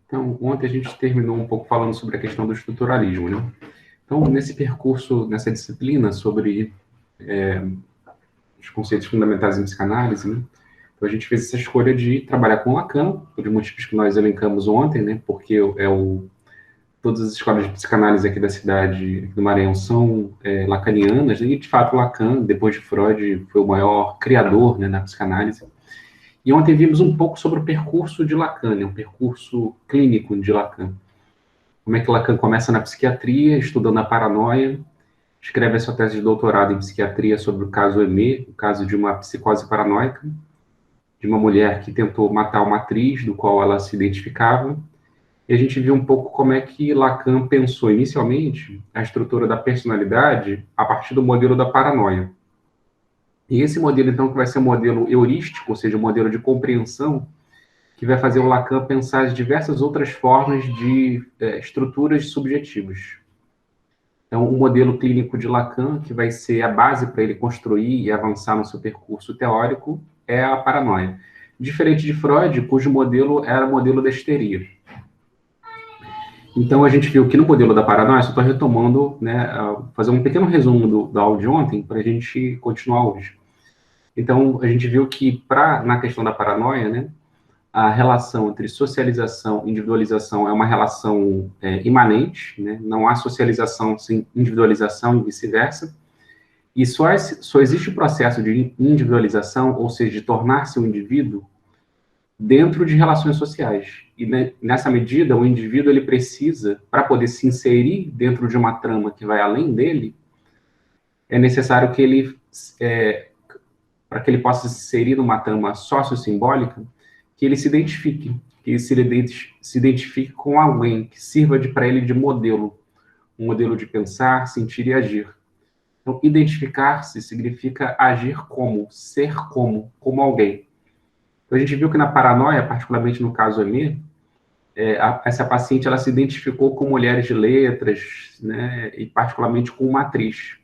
Então, ontem a gente terminou um pouco falando sobre a questão do estruturalismo, né? Então, nesse percurso, nessa disciplina sobre os conceitos fundamentais em psicanálise, né? Então, a gente fez essa escolha de trabalhar com Lacan, por motivos que nós elencamos ontem, né? Porque todas as escolas de psicanálise aqui da cidade, do Maranhão, são lacanianas, né? E, de fato, Lacan, depois de Freud, foi o maior criador, né, da psicanálise. E ontem vimos um pouco sobre o percurso de Lacan, né? O percurso clínico de Lacan. Como é que Lacan começa na psiquiatria, estudando a paranoia, escreve a sua tese de doutorado em psiquiatria sobre o caso Aimé, o caso de uma psicose paranoica, de uma mulher que tentou matar uma atriz, do qual ela se identificava. E a gente viu um pouco como é que Lacan pensou inicialmente a estrutura da personalidade a partir do modelo da paranoia. E esse modelo, então, que vai ser um modelo heurístico, ou seja, um modelo de compreensão, que vai fazer o Lacan pensar as diversas outras formas de estruturas subjetivas. Então, o modelo clínico de Lacan, que vai ser a base para ele construir e avançar no seu percurso teórico, é a paranoia. Diferente de Freud, cujo modelo era o modelo da histeria. Então, a gente viu que no modelo da paranoia, só estou retomando, né, fazer um pequeno resumo da aula de ontem, para a gente continuar hoje. Então, a gente viu que, na questão da paranoia, né, a relação entre socialização e individualização é uma relação imanente, né? Não há socialização sem individualização e vice-versa. E só existe o processo de individualização, ou seja, de tornar-se um indivíduo, dentro de relações sociais. E nessa medida, o indivíduo ele precisa, para poder se inserir dentro de uma trama que vai além dele, é necessário que ele, para que ele possa se inserir numa trama sociossimbólica, que ele se identifique, que ele se identifique com alguém que sirva para ele de modelo, um modelo de pensar, sentir e agir. Então, identificar-se significa agir como, ser como alguém. Então, a gente viu que na paranoia, particularmente no caso Aimé, essa paciente ela se identificou com mulheres de letras, né, e particularmente com uma atriz.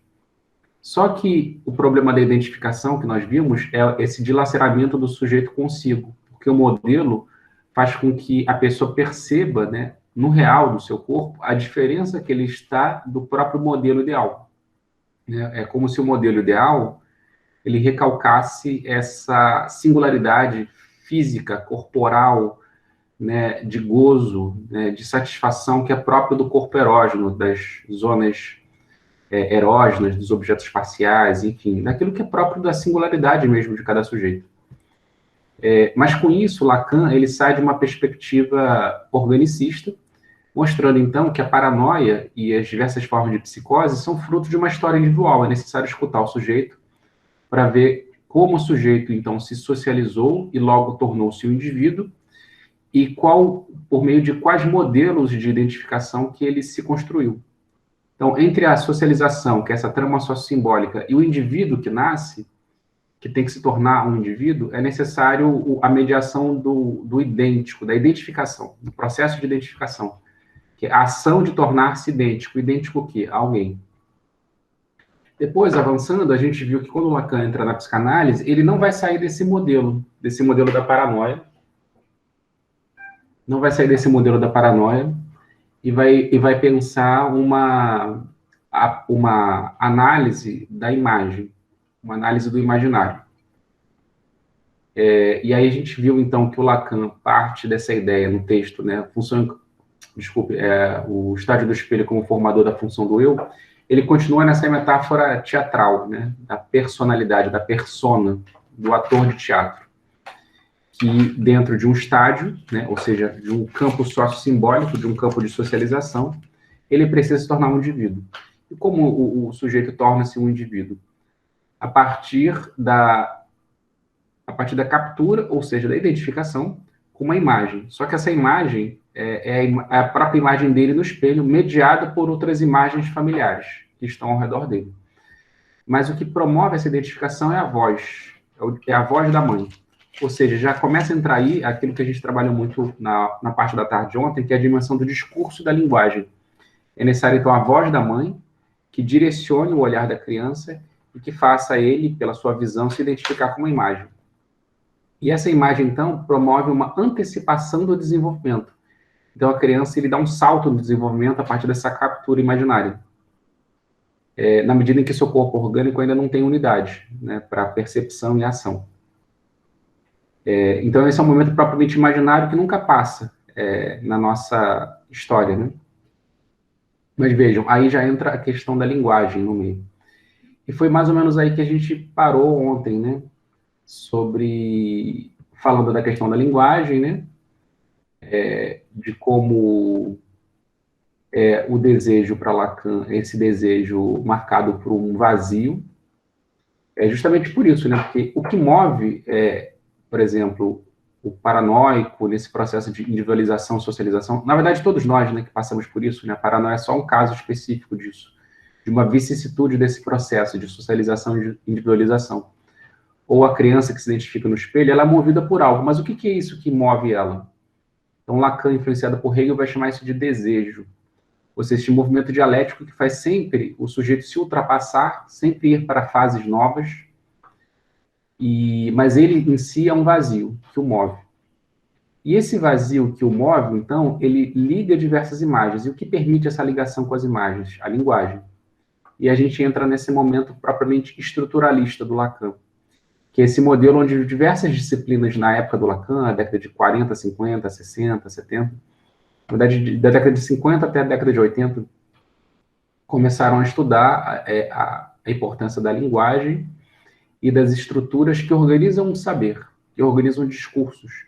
Só que o problema da identificação que nós vimos é esse dilaceramento do sujeito consigo, porque o modelo faz com que a pessoa perceba, né, no real do seu corpo, a diferença que ele está do próprio modelo ideal. É como se o modelo ideal ele recalcasse essa singularidade física, corporal, né, de gozo, né, de satisfação que é próprio do corpo erógeno, das zonas erógenas, dos objetos faciais, enfim, daquilo que é próprio da singularidade mesmo de cada sujeito. Mas com isso, Lacan ele sai de uma perspectiva organicista, mostrando então que a paranoia e as diversas formas de psicose são fruto de uma história individual. É necessário escutar o sujeito para ver como o sujeito então se socializou e logo tornou-se um indivíduo e por meio de quais modelos de identificação que ele se construiu. Então, entre a socialização, que é essa trama sociossimbólica, e o indivíduo que nasce, que tem que se tornar um indivíduo, é necessário a mediação do idêntico, da identificação, do processo de identificação, que é a ação de tornar-se idêntico. Idêntico o quê? A alguém. Depois, avançando, a gente viu que quando o Lacan entra na psicanálise, ele não vai sair desse modelo da paranoia, não vai sair desse modelo da paranoia, e vai pensar uma análise da imagem, uma análise do imaginário. E aí a gente viu, então, que o Lacan parte dessa ideia no texto, né, o estádio do espelho como formador da função do eu, ele continua nessa metáfora teatral, né, da personalidade, da persona, do ator de teatro, que dentro de um estádio, né, ou seja, de um campo sociossimbólico, de um campo de socialização, ele precisa se tornar um indivíduo. E como o sujeito torna-se um indivíduo? A partir da captura, ou seja, da identificação com uma imagem. Só que essa imagem é a própria imagem dele no espelho, mediada por outras imagens familiares que estão ao redor dele. Mas o que promove essa identificação é a voz, é a voz da mãe. Ou seja, já começa a entrar aí aquilo que a gente trabalhou muito na parte da tarde de ontem, que é a dimensão do discurso da linguagem. É necessário, então, a voz da mãe, que direcione o olhar da criança e que faça ele, pela sua visão, se identificar com uma imagem. E essa imagem, então, promove uma antecipação do desenvolvimento. Então, a criança, ele dá um salto no desenvolvimento a partir dessa captura imaginária. Na medida em que seu corpo orgânico ainda não tem unidade, né, para percepção e ação. Então, esse é um momento propriamente imaginário que nunca passa na nossa história, né? Mas vejam, aí já entra a questão da linguagem no meio. E foi mais ou menos aí que a gente parou ontem, né? Falando da questão da linguagem, né? De como o desejo para Lacan, esse desejo marcado por um vazio, é justamente por isso, né? Porque o que move, por exemplo, o paranoico nesse processo de individualização, socialização, na verdade todos nós, né, que passamos por isso, né? A paranoia é só um caso específico disso, de uma vicissitude desse processo de socialização e de individualização. Ou a criança que se identifica no espelho, ela é movida por algo, mas o que é isso que move ela? Então Lacan, influenciado por Hegel, vai chamar isso de desejo. Ou seja, esse movimento dialético que faz sempre o sujeito se ultrapassar, sempre ir para fases novas, mas ele em si é um vazio que o move. E esse vazio que o move, então, ele liga diversas imagens. E o que permite essa ligação com as imagens? A linguagem. E a gente entra nesse momento propriamente estruturalista do Lacan, que é esse modelo onde diversas disciplinas na época do Lacan, na década de 40, 50, 60, 70, na verdade, da década de 50 até a década de 80, começaram a estudar a importância da linguagem e das estruturas que organizam o saber, que organizam discursos.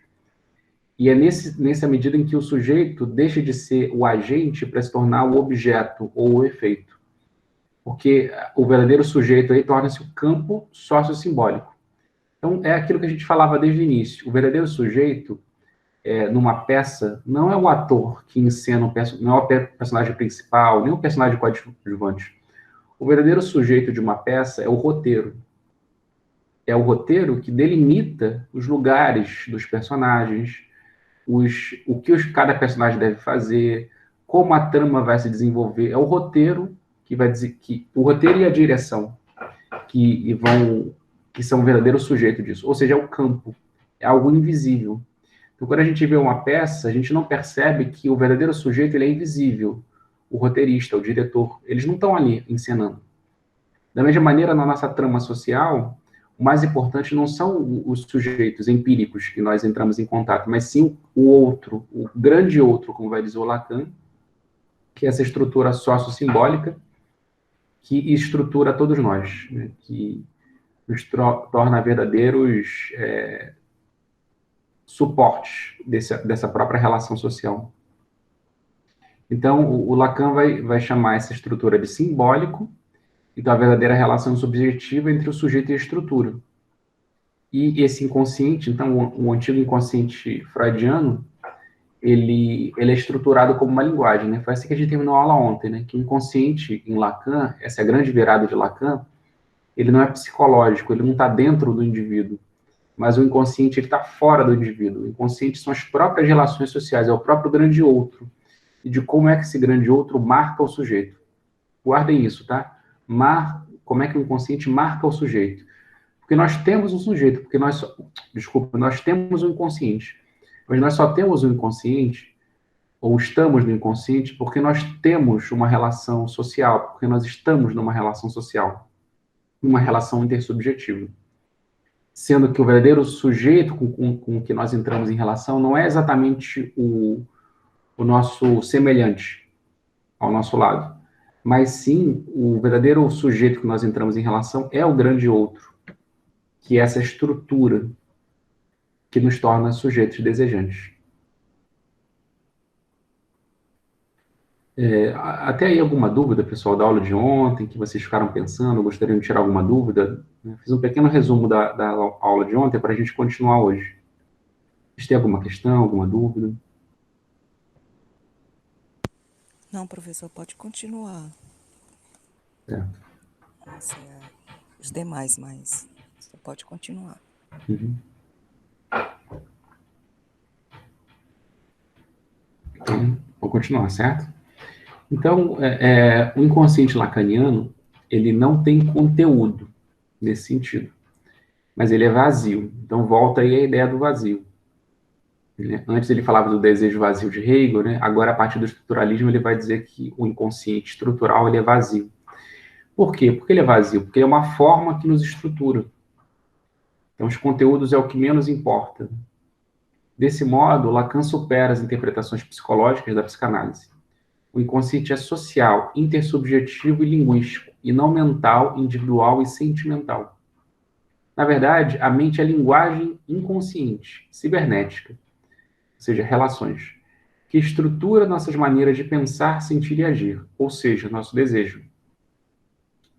E é nessa medida em que o sujeito deixa de ser o agente para se tornar o objeto ou o efeito. Porque o verdadeiro sujeito aí torna-se o campo sociossimbólico. Então, é aquilo que a gente falava desde o início. O verdadeiro sujeito, numa peça, não é o ator que encena, não é o personagem principal, nem o personagem coadjuvante. O verdadeiro sujeito de uma peça é o roteiro. É o roteiro que delimita os lugares dos personagens, o que cada personagem deve fazer, como a trama vai se desenvolver. É o roteiro que vai dizer que o roteiro e a direção que são o verdadeiro sujeito disso. Ou seja, é o campo, é algo invisível. Então, quando a gente vê uma peça, a gente não percebe que o verdadeiro sujeito ele é invisível. O roteirista, o diretor, eles não estão ali encenando. Da mesma maneira, na nossa trama social, o mais importante não são os sujeitos empíricos que nós entramos em contato, mas sim o outro, o grande outro, como vai dizer o Lacan, que é essa estrutura sócio-simbólica que estrutura todos nós, né? Que nos torna verdadeiros suportes dessa própria relação social. Então, o Lacan vai chamar essa estrutura de simbólico, e da verdadeira relação subjetiva entre o sujeito e a estrutura. E esse inconsciente, então, o antigo inconsciente freudiano, ele é estruturado como uma linguagem, né? Foi assim que a gente terminou a aula ontem, né? Que o inconsciente em Lacan, essa é a grande virada de Lacan, ele não é psicológico, ele não está dentro do indivíduo, mas o inconsciente ele está fora do indivíduo. O inconsciente são as próprias relações sociais, é o próprio grande outro, e de como é que esse grande outro marca o sujeito. Guardem isso, tá? Como é que o inconsciente marca o sujeito? Porque nós temos um sujeito, nós temos um inconsciente. Mas nós só temos um inconsciente, ou estamos no inconsciente, porque nós temos uma relação social, porque nós estamos numa relação social, uma relação intersubjetiva. Sendo que o verdadeiro sujeito com que nós entramos em relação não é exatamente o nosso semelhante ao nosso lado, mas sim o verdadeiro sujeito que nós entramos em relação é o grande outro, que é essa estrutura que nos torna sujeitos desejantes. Até aí alguma dúvida, pessoal, da aula de ontem, que vocês ficaram pensando, gostariam de tirar alguma dúvida? Fiz um pequeno resumo da aula de ontem para a gente continuar hoje. Vocês têm alguma questão, alguma dúvida? Não, professor, pode continuar. Certo. Os demais, mas você pode continuar. Uhum. Então, vou continuar, certo? Então, o inconsciente lacaniano, ele não tem conteúdo nesse sentido, mas ele é vazio. Então, volta aí a ideia do vazio. né? Antes ele falava do desejo vazio de Hegel, né? Agora, a partir do estruturalismo, ele vai dizer que o inconsciente estrutural ele é vazio. Por quê? Porque ele é vazio? Porque ele é uma forma que nos estrutura. Então, os conteúdos é o que menos importa. Desse modo, Lacan supera as interpretações psicológicas da psicanálise. O inconsciente é social, intersubjetivo e linguístico, e não mental, individual e sentimental. Na verdade, a mente é linguagem inconsciente, cibernética, ou seja, relações, que estrutura nossas maneiras de pensar, sentir e agir, ou seja, nosso desejo.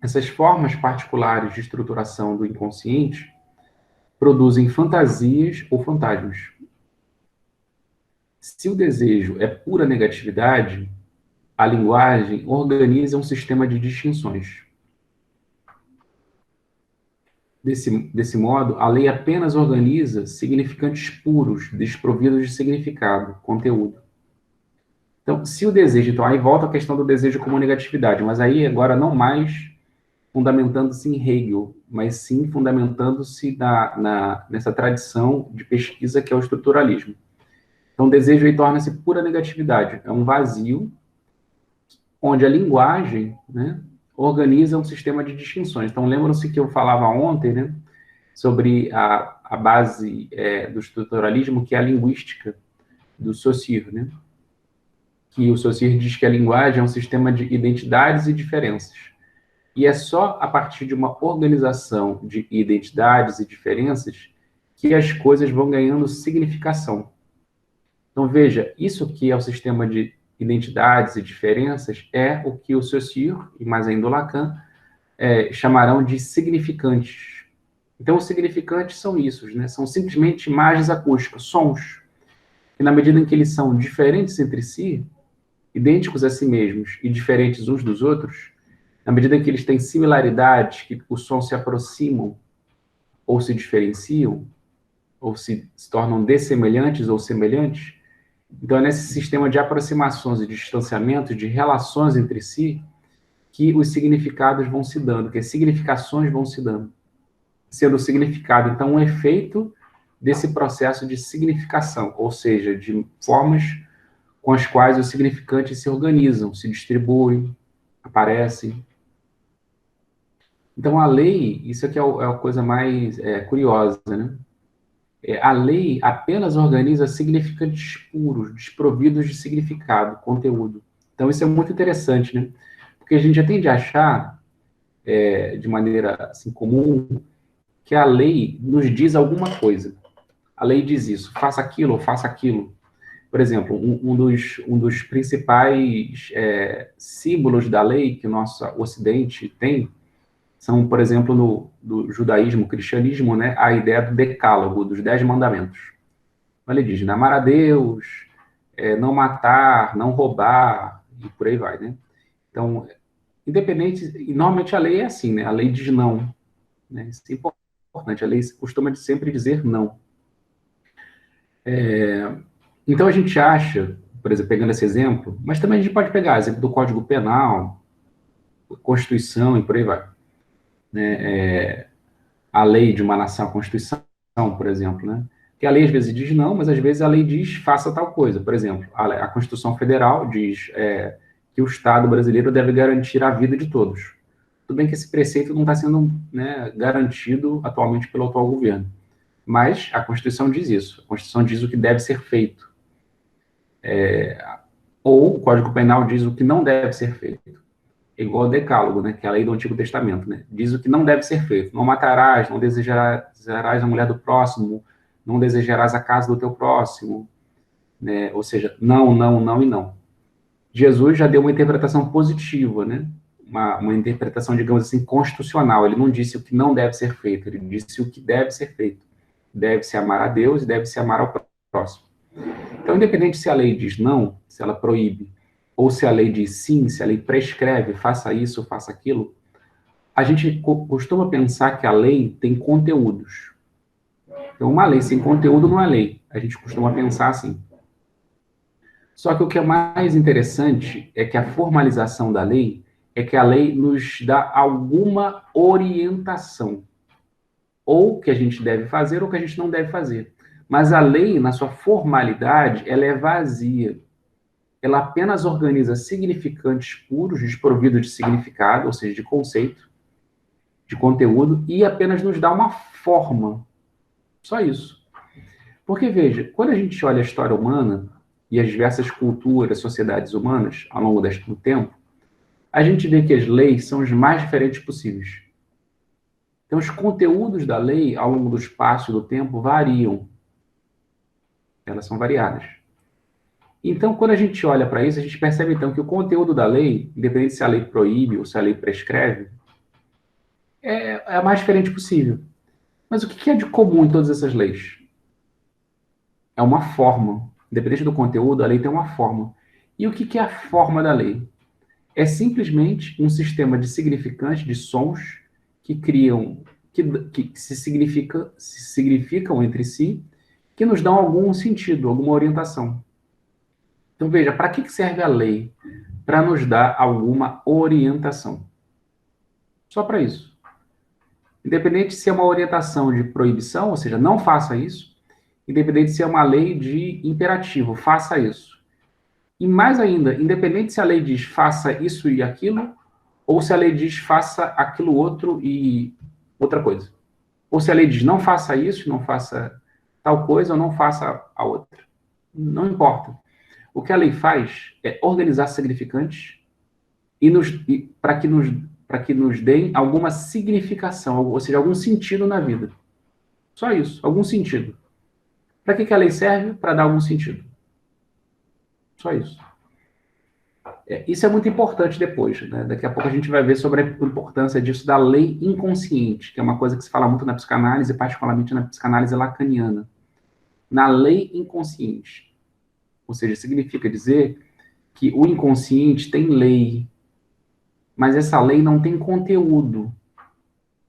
Essas formas particulares de estruturação do inconsciente produzem fantasias ou fantasmas. Se o desejo é pura negatividade, a linguagem organiza um sistema de distinções. Desse modo, a lei apenas organiza significantes puros, desprovidos de significado, conteúdo. Então, se o desejo... Então, aí volta a questão do desejo como negatividade, mas aí agora não mais fundamentando-se em Hegel, mas sim fundamentando-se nessa tradição de pesquisa que é o estruturalismo. Então, o desejo aí torna-se pura negatividade. É um vazio onde a linguagem, né, organiza um sistema de distinções. Então, lembram-se que eu falava ontem, né, sobre a base do estruturalismo, que é a linguística do Saussure, né? Que o Saussure diz que a linguagem é um sistema de identidades e diferenças. E é só a partir de uma organização de identidades e diferenças que as coisas vão ganhando significação. Então, veja, isso que é o sistema de identidades e diferenças é o que o Saussure, e mais ainda o Lacan, chamarão de significantes. Então, os significantes são isso, né? São simplesmente imagens acústicas, sons, que na medida em que eles são diferentes entre si, idênticos a si mesmos e diferentes uns dos outros, na medida em que eles têm similaridades, que os sons se aproximam ou se diferenciam, ou se tornam dessemelhantes ou semelhantes, então é nesse sistema de aproximações e de distanciamentos, de relações entre si, que os significados vão se dando, que as significações vão se dando. Sendo o significado, então, um efeito desse processo de significação, ou seja, de formas com as quais os significantes se organizam, se distribuem, aparecem. Então, a lei, isso aqui é a coisa mais curiosa, né? A lei apenas organiza significantes puros, desprovidos de significado, conteúdo. Então, isso é muito interessante, né? Porque a gente já tende a achar, de maneira assim, comum, que a lei nos diz alguma coisa. A lei diz isso, faça aquilo ou faça aquilo. Por exemplo, um dos principais símbolos da lei que o nosso Ocidente tem são, por exemplo, no judaísmo, cristianismo, né, a ideia do decálogo, dos 10 mandamentos. Ele diz, né, amar a Deus, não matar, não roubar, e por aí vai, né? Então, independente, e normalmente a lei é assim, né? A lei diz não, né? Isso é importante, a lei costuma sempre dizer não. Então a gente acha, por exemplo, pegando esse exemplo, mas também a gente pode pegar exemplo do Código Penal, Constituição e por aí vai. Né? A lei de uma nação, a Constituição, por exemplo, né? Que a lei às vezes diz não, mas às vezes a lei diz faça tal coisa. Por exemplo, a Constituição Federal diz que o Estado brasileiro deve garantir a vida de todos. Tudo bem que esse preceito não está sendo, né, garantido atualmente pelo atual governo, mas a Constituição diz isso. A Constituição diz o que deve ser feito. Ou o Código Penal diz o que não deve ser feito. É igual ao Decálogo, né, que é a lei do Antigo Testamento, né? Diz o que não deve ser feito. Não matarás, não desejarás a mulher do próximo, não desejarás a casa do teu próximo, né? Ou seja, não, não, não e não. Jesus já deu uma interpretação positiva, né? Uma interpretação, digamos assim, constitucional. Ele não disse o que não deve ser feito, ele disse o que deve ser feito. Deve-se amar a Deus e deve-se amar ao próximo. Então, independente se a lei diz não, se ela proíbe, ou se a lei diz sim, se a lei prescreve, faça isso, faça aquilo, a gente costuma pensar que a lei tem conteúdos. Então, uma lei sem conteúdo não é lei. A gente costuma pensar assim. Só que o que é mais interessante é que a formalização da lei é que a lei nos dá alguma orientação. Ou que a gente deve fazer ou que a gente não deve fazer. Mas a lei, na sua formalidade, ela é vazia. Ela apenas organiza significantes puros, desprovidos de significado, ou seja, de conceito, de conteúdo, e apenas nos dá uma forma. Só isso. Porque, veja, quando a gente olha a história humana e as diversas culturas, sociedades humanas, ao longo do tempo, a gente vê que as leis são os mais diferentes possíveis. Então, os conteúdos da lei, ao longo do espaço e do tempo, variam. Elas são variadas. Então, quando a gente olha para isso, a gente percebe, então, que o conteúdo da lei, independente se a lei proíbe ou se a lei prescreve, é a mais diferente possível. Mas o que é de comum em todas essas leis? É uma forma. Independente do conteúdo, a lei tem uma forma. E o que é a forma da lei? É simplesmente um sistema de significantes, de sons, que criam, que se significam entre si, que nos dão algum sentido, alguma orientação. Então, veja, para que serve a lei? Para nos dar alguma orientação. Só para isso. Independente se é uma orientação de proibição, ou seja, não faça isso, independente se é uma lei de imperativo, faça isso. E mais ainda, independente se a lei diz faça isso e aquilo, ou se a lei diz faça aquilo outro e outra coisa. Ou se a lei diz não faça isso, não faça tal coisa, ou não faça a outra. Não importa. O que a lei faz é organizar significantes para que nos deem alguma significação, ou seja, algum sentido na vida. Só isso, algum sentido. Para que a lei serve? Para dar algum sentido. Só isso. Isso é muito importante depois, né? Daqui a pouco a gente vai ver sobre a importância disso da lei inconsciente, que é uma coisa que se fala muito na psicanálise, particularmente na psicanálise lacaniana. Na lei inconsciente. Ou seja, significa dizer que o inconsciente tem lei, mas essa lei não tem conteúdo.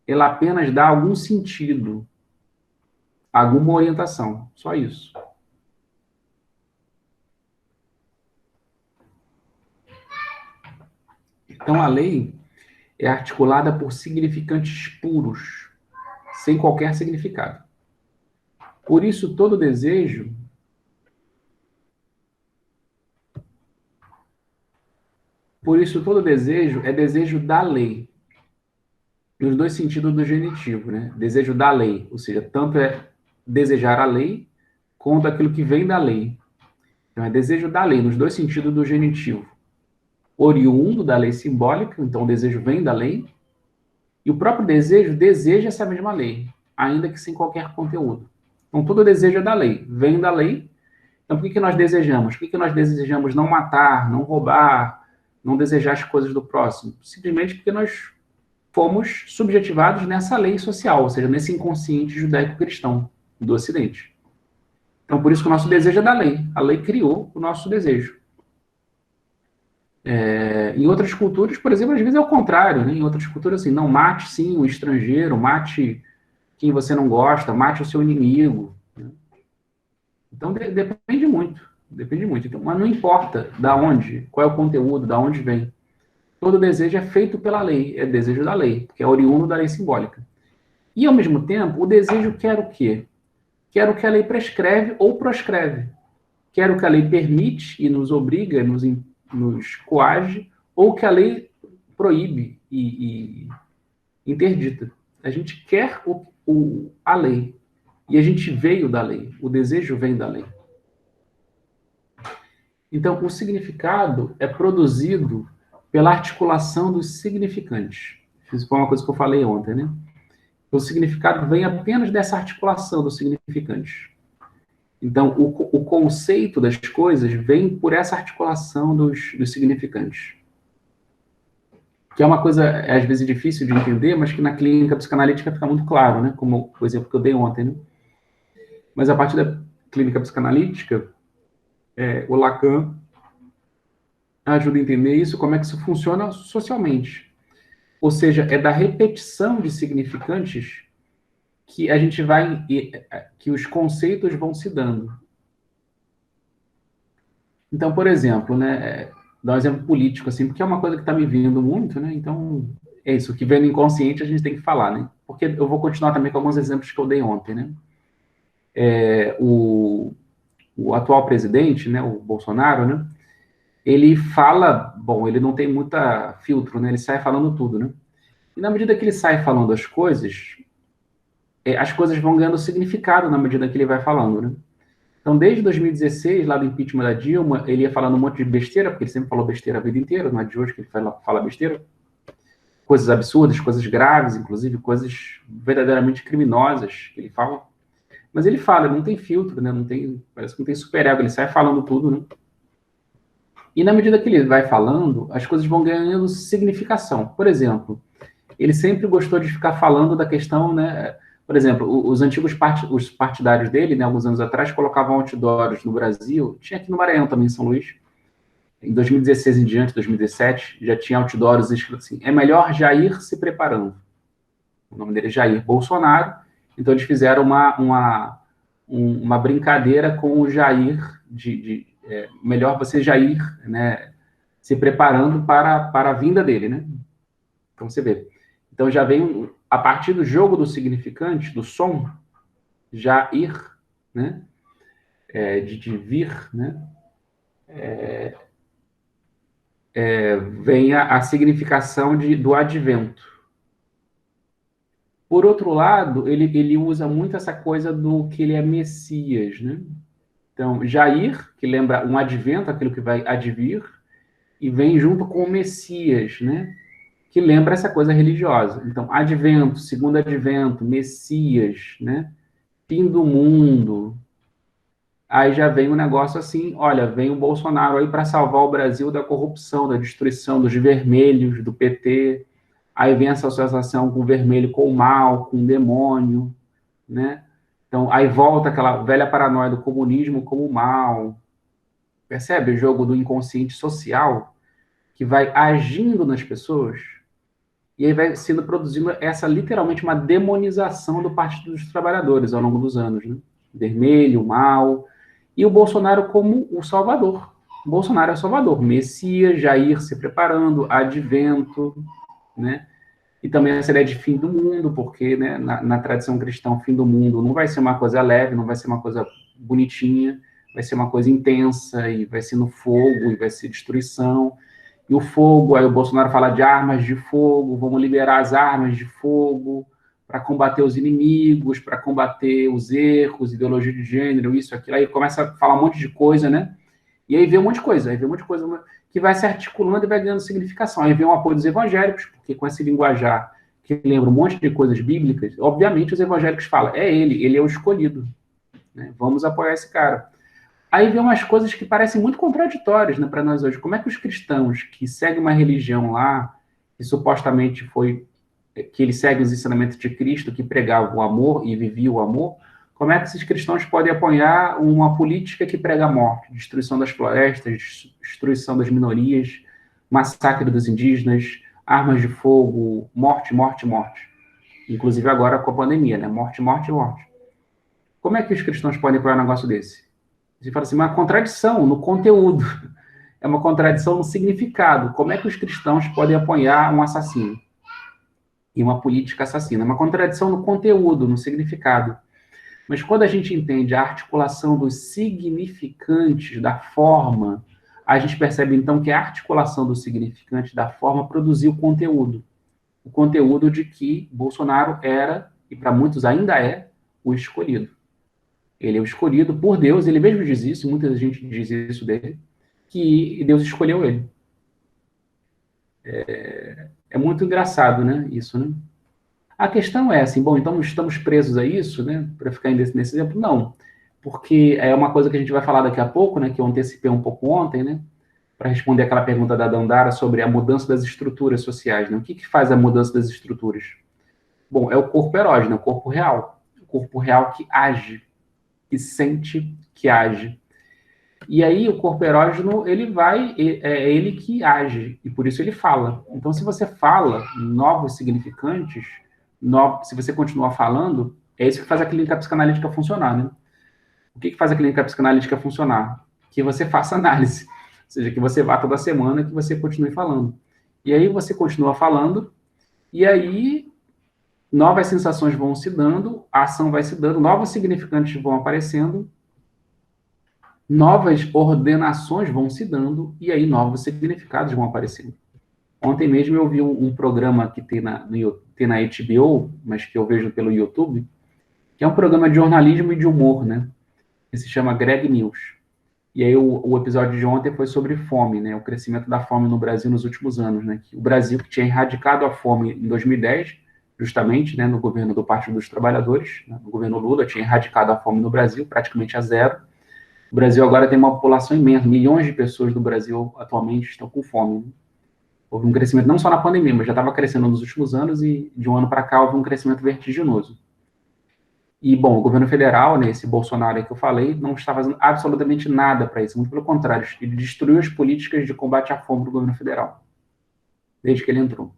Ela apenas dá algum sentido, alguma orientação. Só isso. Então, a lei é articulada por significantes puros, sem qualquer significado. Por isso, todo desejo é desejo da lei, nos dois sentidos do genitivo, né? Desejo da lei, ou seja, tanto é desejar a lei, quanto aquilo que vem da lei. Então, é desejo da lei, nos dois sentidos do genitivo. Oriundo da lei simbólica, então o desejo vem da lei, e o próprio desejo deseja essa mesma lei, ainda que sem qualquer conteúdo. Então, todo desejo é da lei, vem da lei. Então, por que nós desejamos? Por que nós desejamos não matar, não roubar, não desejar as coisas do próximo? Simplesmente porque nós fomos subjetivados nessa lei social, ou seja, nesse inconsciente judaico-cristão do Ocidente. Então, por isso que o nosso desejo é da lei. A lei criou o nosso desejo. Em outras culturas, por exemplo, às vezes é o contrário, né? Em outras culturas, assim, não mate, sim, o estrangeiro, mate quem você não gosta, mate o seu inimigo. Né? Então, depende muito. Depende muito. Então, mas não importa da onde, qual é o conteúdo, da onde vem. Todo desejo é feito pela lei, é desejo da lei, que é oriundo da lei simbólica. E, ao mesmo tempo, o desejo quer o quê? Quer o que a lei prescreve ou proscreve. Quer o que a lei permite e nos obriga, nos coage, ou que a lei proíbe e interdita. A gente quer a lei. E a gente veio da lei. O desejo vem da lei. Então, o significado é produzido pela articulação dos significantes. Isso foi uma coisa que eu falei ontem, né? O significado vem apenas dessa articulação dos significantes. Então, o conceito das coisas vem por essa articulação dos significantes. Que é uma coisa, às vezes, difícil de entender, mas que na clínica psicanalítica fica muito claro, né? Como o exemplo que eu dei ontem, né? Mas a partir da clínica psicanalítica, o Lacan ajuda a entender isso, como é que isso funciona socialmente. Ou seja, é da repetição de significantes que a gente vai, que os conceitos vão se dando. Então, por exemplo, né, dar um exemplo político, assim, porque é uma coisa que está me vindo muito, né? Então, é isso, o que vem no inconsciente a gente tem que falar, né? Porque eu vou continuar também com alguns exemplos que eu dei ontem, né? O atual presidente, né, o Bolsonaro, né, ele fala, bom, ele não tem muita filtro, né, ele sai falando tudo, né? E na medida que ele sai falando as coisas vão ganhando significado na medida que ele vai falando, né? Então, desde 2016, lá do impeachment da Dilma, ele ia falando um monte de besteira, porque ele sempre falou besteira a vida inteira, não é de hoje que ele fala besteira. Coisas absurdas, coisas graves, inclusive coisas verdadeiramente criminosas que ele fala. Mas ele fala, não tem filtro, né? Não tem, parece que não tem superego, ele sai falando tudo, né? E na medida que ele vai falando, as coisas vão ganhando significação. Por exemplo, ele sempre gostou de ficar falando da questão, né? Por exemplo, os antigos os partidários dele, né, alguns anos atrás, colocavam outdoors no Brasil, tinha aqui no Maranhão também, em São Luís, em 2016 em diante, 2017, já tinha outdoors escrito assim, é melhor Jair se preparando. O nome dele é Jair Bolsonaro, então eles fizeram uma brincadeira com o Jair, melhor você Jair, né, se preparando para a vinda dele, né? Então você vê. Então já vem, a partir do jogo do significante, do som, já ir, né? De vir, né? Vem a significação do advento. Por outro lado, ele usa muito essa coisa do que ele é Messias, né? Então, Jair, que lembra um advento, aquilo que vai advir, e vem junto com o Messias, né? Que lembra essa coisa religiosa. Então, advento, segundo advento, Messias, né? Fim do mundo. Aí já vem um negócio assim, olha, vem o Bolsonaro aí para salvar o Brasil da corrupção, da destruição dos vermelhos, do PT. Aí vem essa associação com o vermelho com o mal, com o demônio, né? Então, aí volta aquela velha paranoia do comunismo como mal. Percebe o jogo do inconsciente social que vai agindo nas pessoas e aí vai sendo produzindo essa literalmente uma demonização do Partido dos Trabalhadores ao longo dos anos, né? Vermelho, mal, e o Bolsonaro como o salvador. O Bolsonaro é o salvador, Messias, Jair se preparando, advento, né? E também essa ideia de fim do mundo, porque, né, na tradição cristã, o fim do mundo não vai ser uma coisa leve, não vai ser uma coisa bonitinha, vai ser uma coisa intensa, e vai ser no fogo, e vai ser destruição. E o fogo, aí o Bolsonaro fala de armas de fogo, vamos liberar as armas de fogo para combater os inimigos, para combater os erros, ideologia de gênero, isso, aquilo. Aí começa a falar um monte de coisa, né? E aí vem um monte de coisa, que vai se articulando e vai ganhando significação. Aí vem o apoio dos evangélicos, porque com esse linguajar que lembra um monte de coisas bíblicas, obviamente os evangélicos falam, ele é o escolhido, né? Vamos apoiar esse cara. Aí vem umas coisas que parecem muito contraditórias, né, para nós hoje. Como é que os cristãos que seguem uma religião lá, que supostamente que eles seguem os ensinamentos de Cristo, que pregava o amor e vivia o amor, como é que esses cristãos podem apoiar uma política que prega a morte, destruição das florestas, destruição das minorias, massacre dos indígenas, armas de fogo, morte, morte, morte. Inclusive agora com a pandemia, né? Morte, morte, morte. Como é que os cristãos podem apoiar um negócio desse? Você fala assim, uma contradição no conteúdo, é uma contradição no significado. Como é que os cristãos podem apoiar um assassino e uma política assassina? É uma contradição no conteúdo, no significado. Mas quando a gente entende a articulação dos significantes da forma, a gente percebe então que a articulação do significante da forma produziu o conteúdo. O conteúdo de que Bolsonaro era, e para muitos ainda é, o escolhido. Ele é o escolhido por Deus, ele mesmo diz isso, muita gente diz isso dele, que Deus escolheu ele. É muito engraçado, né, isso, né? A questão é assim, bom, então estamos presos a isso, né, para ficar nesse exemplo? Não, porque é uma coisa que a gente vai falar daqui a pouco, né, que eu antecipei um pouco ontem, né, para responder aquela pergunta da Dandara sobre a mudança das estruturas sociais, né? O que faz a mudança das estruturas? Bom, é o corpo erógeno, é o corpo real que age, que sente, que age. E aí o corpo erógeno, é ele que age, e por isso ele fala. Então, se você fala novos significantes, se você continuar falando, é isso que faz a clínica psicanalítica funcionar, né? O que faz a clínica psicanalítica funcionar? Que você faça análise, ou seja, que você vá toda semana, que você continue falando. E aí você continua falando, e aí novas sensações vão se dando, a ação vai se dando, novos significantes vão aparecendo, novas ordenações vão se dando, e aí novos significados vão aparecendo. Ontem mesmo eu vi um programa que tem na HBO, mas que eu vejo pelo YouTube, que é um programa de jornalismo e de humor, né? Que se chama Greg News. E aí o episódio de ontem foi sobre fome, né? O crescimento da fome no Brasil nos últimos anos, né? Que o Brasil, que tinha erradicado a fome em 2010, justamente, né, no governo do Partido dos Trabalhadores, né, no governo Lula, tinha erradicado a fome no Brasil, praticamente a zero. O Brasil agora tem uma população imensa, milhões de pessoas do Brasil atualmente estão com fome, né? Houve um crescimento não só na pandemia, mas já estava crescendo nos últimos anos e de um ano para cá houve um crescimento vertiginoso. E, bom, o governo federal, né, esse Bolsonaro aí que eu falei, não está fazendo absolutamente nada para isso, muito pelo contrário, ele destruiu as políticas de combate à fome do governo federal, desde que ele entrou.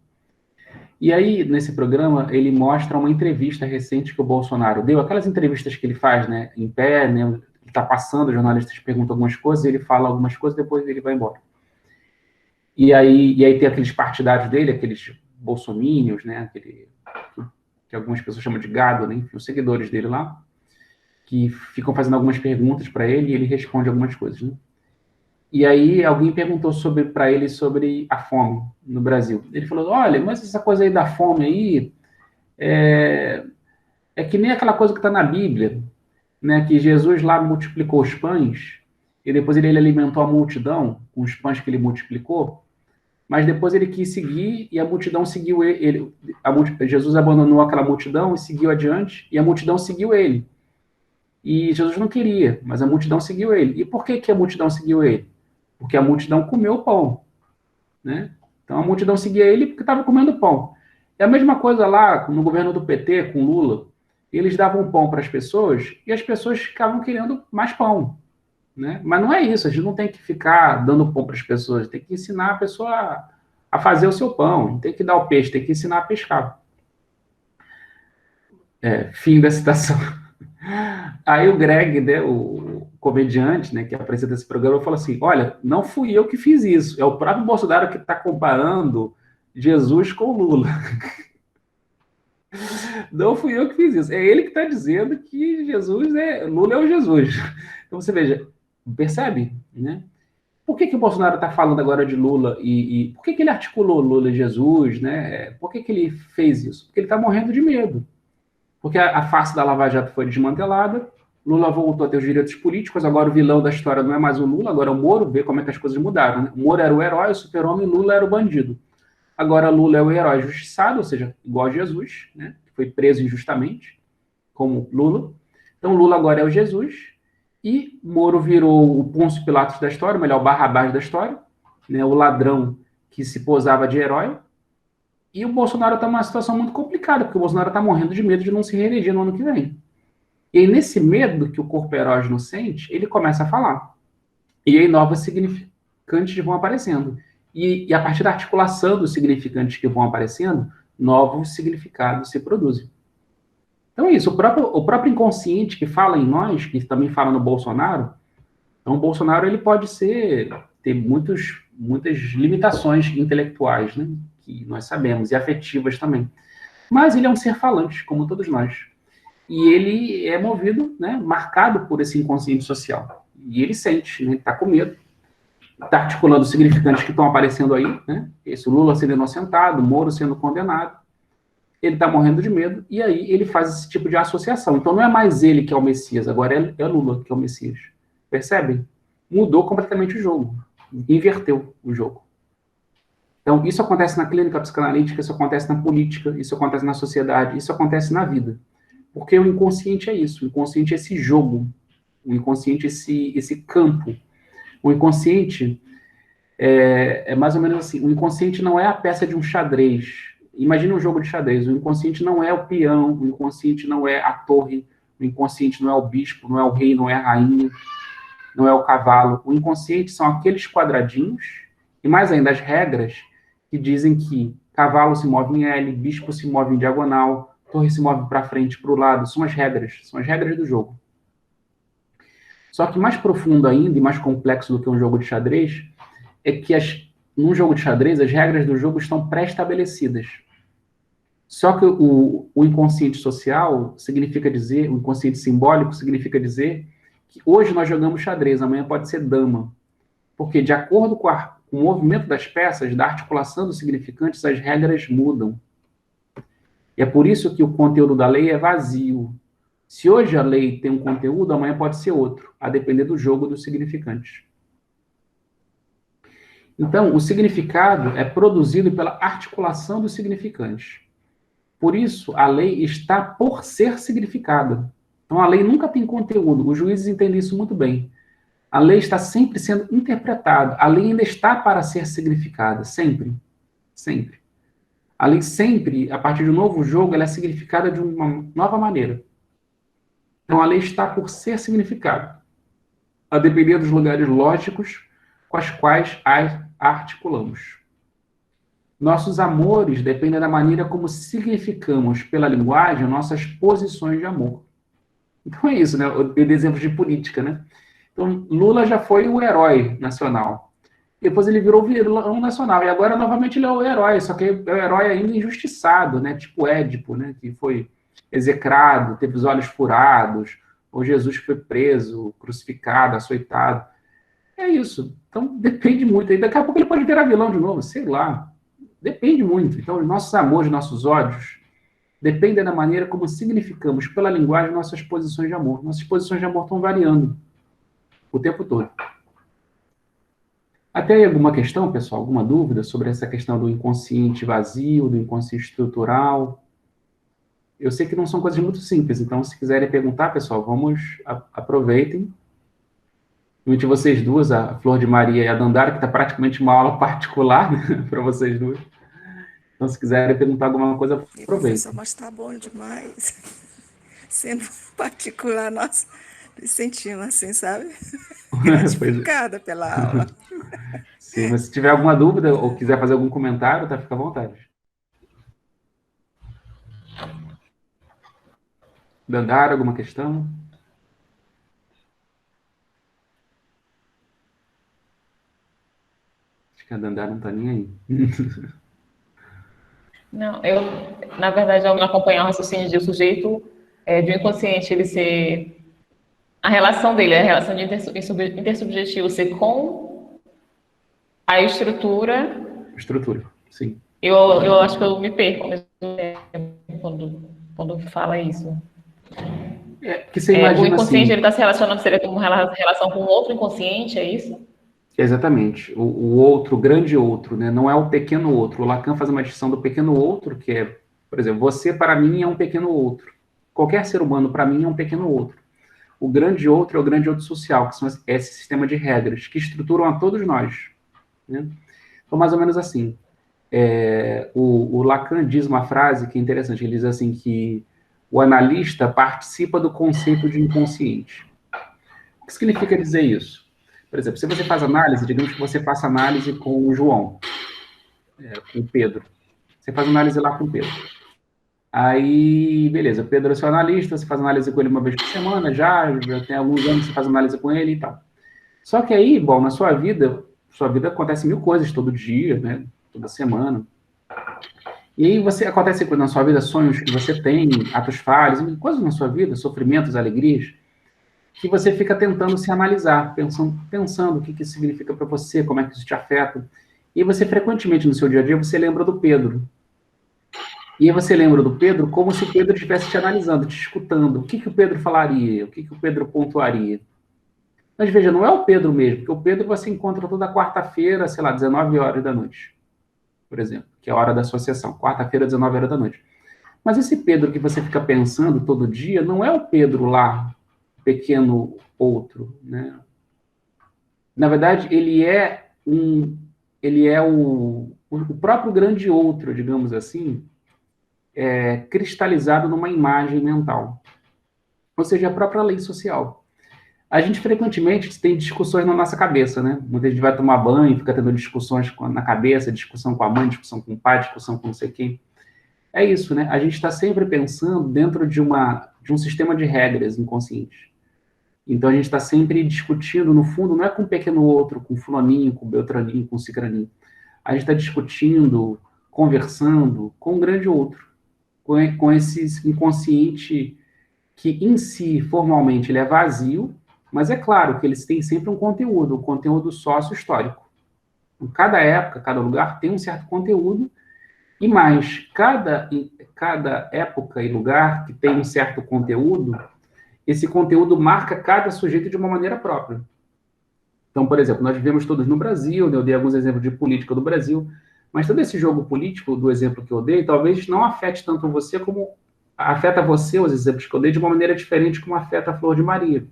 E aí, nesse programa, ele mostra uma entrevista recente que o Bolsonaro deu, aquelas entrevistas que ele faz, né, em pé, né, ele está passando, os jornalistas perguntam algumas coisas, ele fala algumas coisas, depois ele vai embora. E aí tem aqueles partidários dele, aqueles bolsomínios, né, que algumas pessoas chamam de gado, né, enfim, os seguidores dele lá, que ficam fazendo algumas perguntas para ele e ele responde algumas coisas, né? E aí alguém perguntou para ele sobre a fome no Brasil. Ele falou: olha, mas essa coisa aí da fome aí é que nem aquela coisa que está na Bíblia, né? Que Jesus lá multiplicou os pães e depois ele alimentou a multidão com os pães que ele multiplicou. Mas depois ele quis seguir e a multidão seguiu ele. Jesus abandonou aquela multidão e seguiu adiante, e a multidão seguiu ele. E Jesus não queria, mas a multidão seguiu ele. E por que a multidão seguiu ele? Porque a multidão comeu pão, né? Então a multidão seguia ele porque estava comendo pão. É a mesma coisa lá no governo do PT, com Lula. Eles davam pão para as pessoas e as pessoas ficavam querendo mais pão, né? Mas não é isso, a gente não tem que ficar dando pão para as pessoas, tem que ensinar a pessoa a fazer o seu pão, não tem que dar o peixe, tem que ensinar a pescar. Fim da citação. Aí o Greg, né, o comediante, né, que apresenta esse programa, falou assim: olha, não fui eu que fiz isso, é o próprio Bolsonaro que está comparando Jesus com Lula. Não fui eu que fiz isso, é ele que está dizendo que Lula é o Jesus. Então você veja, percebe, né? Por que o Bolsonaro está falando agora de Lula e por que ele articulou Lula e Jesus, né? Por que ele fez isso? Porque ele está morrendo de medo. Porque a face da Lava Jato foi desmantelada, Lula voltou a ter os direitos políticos, agora o vilão da história não é mais o Lula, agora é o Moro, vê como é que as coisas mudaram, né? O Moro era o herói, o super-homem, Lula era o bandido. Agora Lula é o herói justiçado, ou seja, igual a Jesus, né? Que foi preso injustamente, como Lula. Então Lula agora é o Jesus, e Moro virou o Pôncio Pilatos da história, melhor, o Barrabás da história, né? O ladrão que se posava de herói. E o Bolsonaro está numa situação muito complicada, porque o Bolsonaro está morrendo de medo de não se reeleger no ano que vem. E aí, nesse medo que o corpo erógeno sente, ele começa a falar. E aí novos significantes vão aparecendo. E a partir da articulação dos significantes que vão aparecendo, novos significados se produzem. Então é isso, o próprio inconsciente que fala em nós, que também fala no Bolsonaro, então o Bolsonaro ele pode ter muitas limitações intelectuais, né, que nós sabemos, e afetivas também. Mas ele é um ser falante, como todos nós. E ele é movido, né, marcado por esse inconsciente social. E ele sente, né, está com medo, está articulando os significantes que estão aparecendo aí, né, esse Lula sendo inocentado, Moro sendo condenado, ele está morrendo de medo, e aí ele faz esse tipo de associação. Então não é mais ele que é o Messias, agora é Lula que é o Messias. Percebem? Mudou completamente o jogo, inverteu o jogo. Então isso acontece na clínica psicanalítica, isso acontece na política, isso acontece na sociedade, isso acontece na vida. Porque o inconsciente é isso, o inconsciente é esse jogo, o inconsciente é esse campo. O inconsciente é mais ou menos assim, o inconsciente não é a peça de um xadrez. Imagina um jogo de xadrez, o inconsciente não é o peão, o inconsciente não é a torre, o inconsciente não é o bispo, não é o rei, não é a rainha, não é o cavalo. O inconsciente são aqueles quadradinhos, e mais ainda as regras, que dizem que cavalo se move em L, bispo se move em diagonal, torre se move para frente, para o lado, são as regras do jogo. Só que mais profundo ainda, e mais complexo do que um jogo de xadrez, é que num jogo de xadrez, as regras do jogo estão pré-estabelecidas. Só que o inconsciente social significa dizer, o inconsciente simbólico significa dizer que hoje nós jogamos xadrez, amanhã pode ser dama. Porque, de acordo com o movimento das peças, da articulação dos significantes, as regras mudam. E é por isso que o conteúdo da lei é vazio. Se hoje a lei tem um conteúdo, amanhã pode ser outro, a depender do jogo dos significantes. Então, o significado é produzido pela articulação dos significantes. Por isso, a lei está por ser significada. Então, a lei nunca tem conteúdo. Os juízes entendem isso muito bem. A lei está sempre sendo interpretada. A lei ainda está para ser significada. Sempre. Sempre. A lei sempre, a partir de um novo jogo, ela é significada de uma nova maneira. Então, a lei está por ser significada, a depender dos lugares lógicos com os quais a articulamos. Nossos amores dependem da maneira como significamos pela linguagem nossas posições de amor. Então é isso, né? Eu dei exemplos de política, né? Então, Lula já foi o herói nacional. Depois ele virou o vilão nacional. E agora, novamente, ele é o herói, só que é o herói ainda injustiçado, né? Tipo Édipo, né? Que foi execrado, teve os olhos furados, ou Jesus que foi preso, crucificado, açoitado. É isso. Então, depende muito. E daqui a pouco ele pode virar vilão de novo, sei lá. Depende muito. Então, os nossos amores, nossos ódios, dependem da maneira como significamos pela linguagem nossas posições de amor. Nossas posições de amor estão variando o tempo todo. Até aí alguma questão, pessoal? Alguma dúvida sobre essa questão do inconsciente vazio, do inconsciente estrutural? Eu sei que não são coisas muito simples, então se quiserem perguntar, pessoal, aproveitem. Entre vocês duas, a Flor de Maria e a Dandara, que está praticamente uma aula particular, né, para vocês duas. Então, se quiserem perguntar alguma coisa, E, aproveitem. professor, mas está bom demais. Sendo particular, nós nos sentimos assim, sabe? Gratificada pela aula. Sim, mas se tiver alguma dúvida ou quiser fazer algum comentário, tá, fica à vontade. Dandara, alguma questão? Acho que a Dandara não está nem aí. Não, na verdade, eu não acompanhar o raciocínio de o sujeito, de um inconsciente, ele ser. A relação dele, a relação de intersubjetivo ser com a estrutura. Estrutura, sim. Eu acho que eu me perco quando fala isso. Que você imagina o inconsciente, assim, ele está se relacionando, seria como uma relação com outro inconsciente, é isso? Exatamente. O outro, o grande outro, né? Não é o pequeno outro. O Lacan faz uma distinção do pequeno outro, que é, por exemplo, você para mim é um pequeno outro. Qualquer ser humano para mim é um pequeno outro. O grande outro é o grande outro social, que são esse sistema de regras que estruturam a todos nós. Né? Então, mais ou menos assim. O Lacan diz uma frase que é interessante. Ele diz assim que o analista participa do conceito de inconsciente. O que significa dizer isso? Por exemplo, se você faz análise, digamos que você faça análise com o João, com o Pedro. Você faz análise lá com o Pedro. Aí, beleza, o Pedro é seu analista, você faz análise com ele uma vez por semana, já tem alguns anos que você faz análise com ele e tal. Só que aí, bom, na sua vida acontece mil coisas todo dia, né? Toda semana. E aí acontece coisas na sua vida, sonhos que você tem, atos falhos, coisas na sua vida, sofrimentos, alegrias, que você fica tentando se analisar, pensando o que isso significa para você, como é que isso te afeta. E você, frequentemente, no seu dia a dia, você lembra do Pedro. E aí você lembra do Pedro como se o Pedro estivesse te analisando, te escutando. O que o Pedro falaria? O que o Pedro pontuaria? Mas veja, não é o Pedro mesmo, porque o Pedro você encontra toda quarta-feira, sei lá, 19 horas da noite, por exemplo, que é a hora da sua sessão. Quarta-feira, 19 horas da noite. Mas esse Pedro que você fica pensando todo dia não é o Pedro lá, pequeno outro, né? Na verdade, ele é o próprio grande outro, digamos assim, cristalizado numa imagem mental. Ou seja, a própria lei social. A gente frequentemente tem discussões na nossa cabeça, né? Muita gente vai tomar banho, fica tendo discussões na cabeça, discussão com a mãe, discussão com o pai, discussão com não sei quem. É isso, né? A gente está sempre pensando dentro de um sistema de regras inconscientes. Então, a gente está sempre discutindo, no fundo, não é com um pequeno outro, com fulaninho, com beltraninho, com cicraninho. A gente está discutindo, conversando com um grande outro. com esse inconsciente que, em si, formalmente, ele é vazio, mas é claro que eles têm sempre um conteúdo sócio-histórico. Em cada época, cada lugar tem um certo conteúdo, e mais, cada época e lugar que tem um certo conteúdo, esse conteúdo marca cada sujeito de uma maneira própria. Então, por exemplo, nós vivemos todos no Brasil, né? Eu dei alguns exemplos de política do Brasil, mas todo esse jogo político, do exemplo que eu dei, talvez não afete tanto você como afeta você, os exemplos que eu dei, de uma maneira diferente como afeta a Flor de Maria.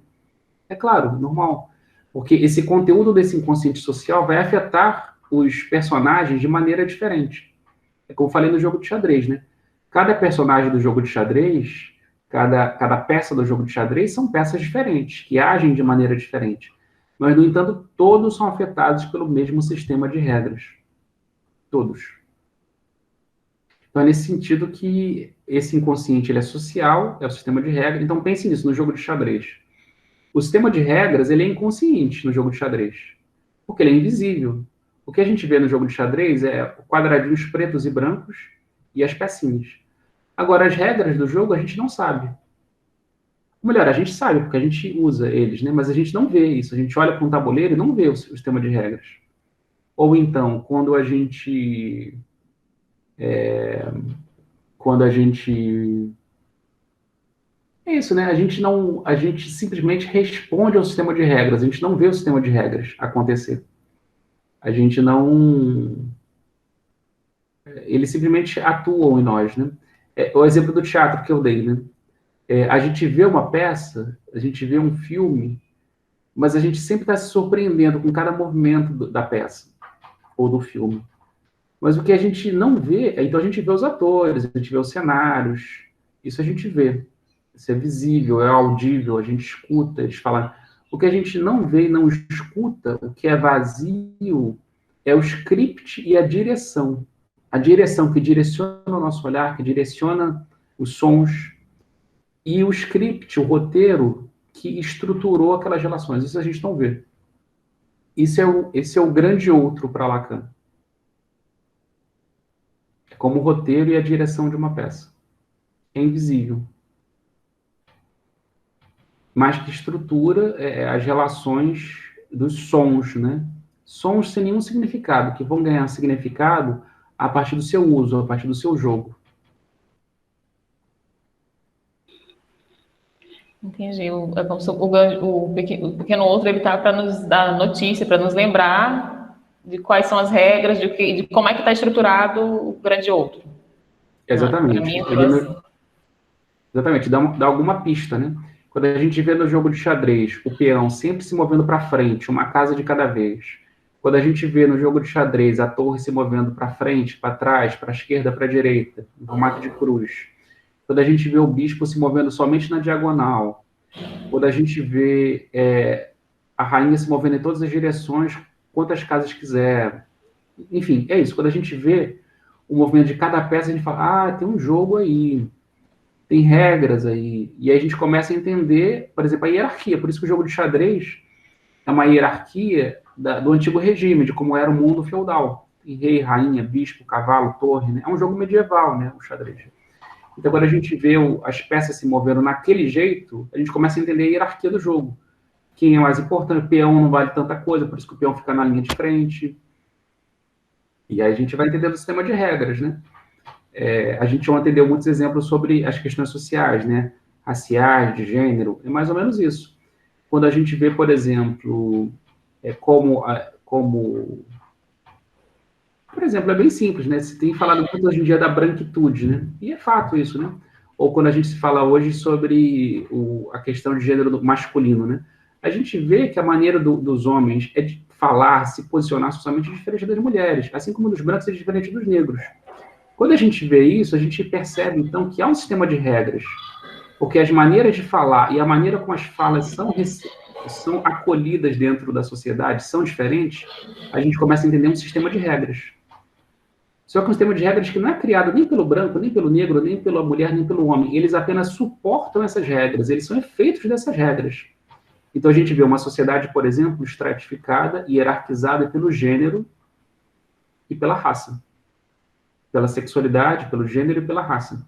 É claro, normal. Porque esse conteúdo desse inconsciente social vai afetar os personagens de maneira diferente. É como eu falei no jogo de xadrez, né? Cada personagem do jogo de xadrez, cada peça do jogo de xadrez são peças diferentes, que agem de maneira diferente. Mas, no entanto, todos são afetados pelo mesmo sistema de regras. Todos. Então, é nesse sentido que esse inconsciente ele é social, é o sistema de regras. Então, pense nisso no jogo de xadrez. O sistema de regras ele é inconsciente no jogo de xadrez, porque ele é invisível. O que a gente vê no jogo de xadrez é quadradinhos pretos e brancos e as pecinhas. Agora, as regras do jogo a gente não sabe. Ou melhor, a gente sabe, porque a gente usa eles, né? Mas a gente não vê isso. A gente olha para um tabuleiro e não vê o sistema de regras. Ou então, quando a gente é isso, né? A gente simplesmente responde ao sistema de regras. A gente não vê o sistema de regras acontecer. A gente não, eles simplesmente atuam em nós, né? O exemplo do teatro que eu dei, né? A gente vê uma peça, a gente vê um filme, mas a gente sempre está se surpreendendo com cada movimento da peça ou do filme. Mas o que a gente não vê, então a gente vê os atores, a gente vê os cenários, isso a gente vê. Isso é visível, é audível, a gente escuta, eles falam. O que a gente não vê e não escuta, o que é vazio, é o script e a direção. A direção que direciona o nosso olhar, que direciona os sons, e o script, o roteiro, que estruturou aquelas relações. Isso a gente não vê. Esse é o grande outro para Lacan. É como o roteiro e a direção de uma peça. É invisível. Mas que estrutura as relações dos sons, né? Sons sem nenhum significado, que vão ganhar significado a partir do seu uso, a partir do seu jogo. Entendi. É como se o pequeno outro ele está para nos dar notícia, para nos lembrar de quais são as regras, de como é que está estruturado o grande outro. Exatamente. Exatamente, dá alguma pista, né? Quando a gente vê no jogo de xadrez o peão sempre se movendo para frente, uma casa de cada vez. Quando a gente vê no jogo de xadrez a torre se movendo para frente, para trás, para a esquerda, para a direita, no formato de cruz. Quando a gente vê o bispo se movendo somente na diagonal. Quando a gente vê a rainha se movendo em todas as direções, quantas casas quiser. Enfim, é isso. Quando a gente vê o movimento de cada peça, a gente fala, tem um jogo aí. Tem regras aí. E aí a gente começa a entender, por exemplo, a hierarquia. Por isso que o jogo de xadrez é uma hierarquia do antigo regime, de como era o mundo feudal. Tem rei, rainha, bispo, cavalo, torre, né? É um jogo medieval, né, o xadrez. Então, quando a gente vê as peças se movendo naquele jeito, a gente começa a entender a hierarquia do jogo. Quem é mais importante? O peão não vale tanta coisa, por isso que o peão fica na linha de frente. E aí a gente vai entendendo o sistema de regras, né? A gente ontem deu muitos exemplos sobre as questões sociais, né? Raciais, de gênero, é mais ou menos isso. Quando a gente vê, por exemplo, por exemplo, é bem simples, né? Se tem falado muito hoje em dia da branquitude, né? E é fato isso, né? Ou quando a gente se fala hoje sobre a questão de gênero masculino, né? A gente vê que a maneira dos homens é de falar, se posicionar socialmente diferente das mulheres, assim como dos brancos é diferente dos negros. Quando a gente vê isso, a gente percebe, então, que há um sistema de regras, porque as maneiras de falar e a maneira como as falas são acolhidas dentro da sociedade são diferentes, a gente começa a entender um sistema de regras. Só que um sistema de regras que não é criado nem pelo branco, nem pelo negro, nem pela mulher, nem pelo homem. Eles apenas suportam essas regras, eles são efeitos dessas regras. Então a gente vê uma sociedade, por exemplo, estratificada e hierarquizada pelo gênero e pela raça. Pela sexualidade, pelo gênero e pela raça.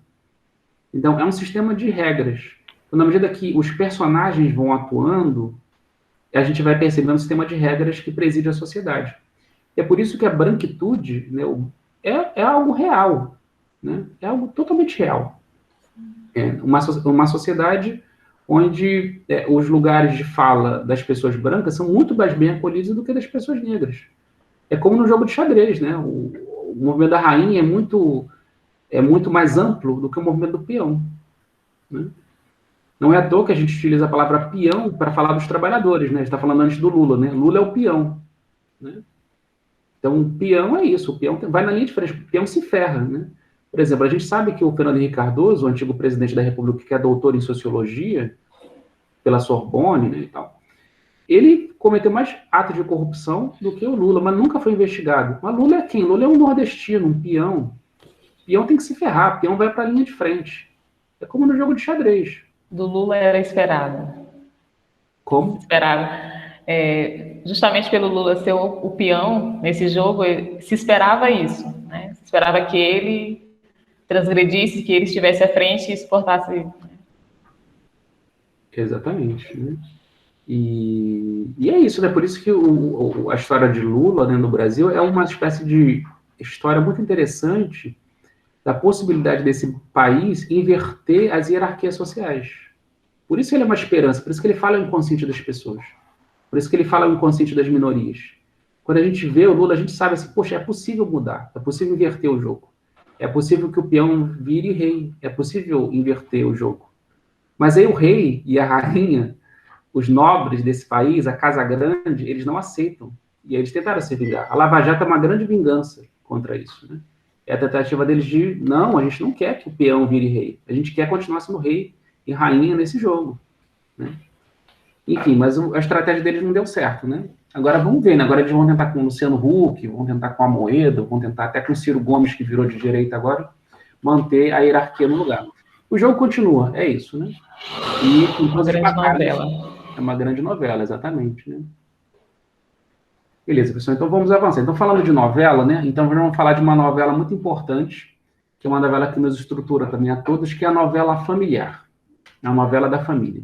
Então, é um sistema de regras. Então, na medida que os personagens vão atuando, a gente vai percebendo um sistema de regras que preside a sociedade. É por isso que a branquitude, né, é algo real, né? É algo totalmente real. É uma sociedade onde os lugares de fala das pessoas brancas são muito mais bem acolhidos do que das pessoas negras. É como no jogo de xadrez, né? O movimento da rainha é muito mais amplo do que o movimento do peão, né? Não é à toa que a gente utiliza a palavra peão para falar dos trabalhadores, né? A gente está falando antes do Lula, né? Lula é o peão, né? Então, o peão é isso, o peão vai na linha de frente, o peão se ferra, né? Por exemplo, a gente sabe que o Fernando Henrique Cardoso, o antigo presidente da República, que é doutor em sociologia, pela Sorbonne, né, e tal, ele cometeu mais atos de corrupção do que o Lula, mas nunca foi investigado. Mas Lula é quem? Lula é um nordestino, um peão. Peão tem que se ferrar, peão vai para a linha de frente. É como no jogo de xadrez. Do Lula era esperado. Como? Esperado. Justamente pelo Lula ser o peão nesse jogo, se esperava isso, né? Se esperava que ele transgredisse, que ele estivesse à frente e exportasse. Exatamente, né? E é isso, né? Por isso que a história de Lula, né, no Brasil é uma espécie de história muito interessante da possibilidade desse país inverter as hierarquias sociais. Por isso ele é uma esperança, por isso que ele fala o inconsciente das pessoas, por isso que ele fala o inconsciente das minorias. Quando a gente vê o Lula, a gente sabe assim, poxa, é possível mudar, é possível inverter o jogo, é possível que o peão vire rei, é possível inverter o jogo. Mas aí o rei e a rainha, os nobres desse país, a Casa Grande, eles não aceitam. E aí eles tentaram se vingar. A Lava Jato é uma grande vingança contra isso, né? É a tentativa deles de, não, a gente não quer que o peão vire rei. A gente quer continuar sendo rei e rainha nesse jogo, né? Enfim, mas a estratégia deles não deu certo, né? Agora vamos ver, né? Agora eles vão tentar com o Luciano Huck, vão tentar com a Amoedo, vão tentar até com o Ciro Gomes, que virou de direita agora, manter a hierarquia no lugar. O jogo continua, é isso, né? E com uma grande novela. É uma grande novela, exatamente, né? Beleza, pessoal, então vamos avançar. Então, falando de novela, né? Então, vamos falar de uma novela muito importante, que é uma novela que nos estrutura também a todos, que é a novela familiar. A novela da família.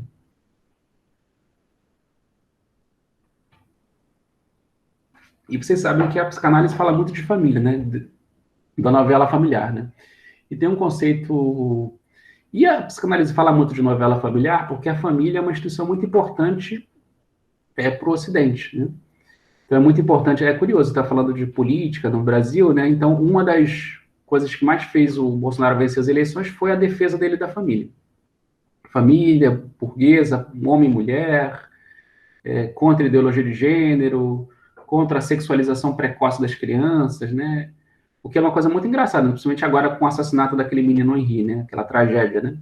E vocês sabem que a psicanálise fala muito de família, né? Da novela familiar, né? E tem um conceito... E a psicanálise fala muito de novela familiar porque a família é uma instituição muito importante para o Ocidente, né? Então é muito importante, é curioso estar falando de política no Brasil, né? Então, uma das coisas que mais fez o Bolsonaro vencer as eleições foi a defesa dele da família. Família, burguesa, homem e mulher, contra a ideologia de gênero, contra a sexualização precoce das crianças, né? O que é uma coisa muito engraçada, principalmente agora com o assassinato daquele menino Henri, né? Aquela tragédia, né?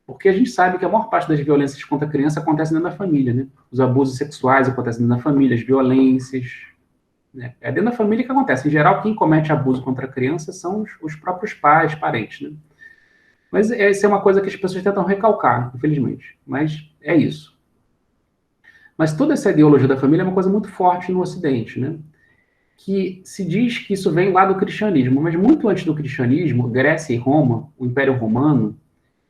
Porque a gente sabe que a maior parte das violências contra a criança acontece dentro da família, né? Os abusos sexuais acontecem dentro da família, as violências, né? É dentro da família que acontece. Em geral, quem comete abuso contra a criança são os próprios pais, parentes, né? Mas essa é uma coisa que as pessoas tentam recalcar, infelizmente. Mas é isso. Mas toda essa ideologia da família é uma coisa muito forte no Ocidente, né? Que se diz que isso vem lá do cristianismo, mas muito antes do cristianismo, Grécia e Roma, o Império Romano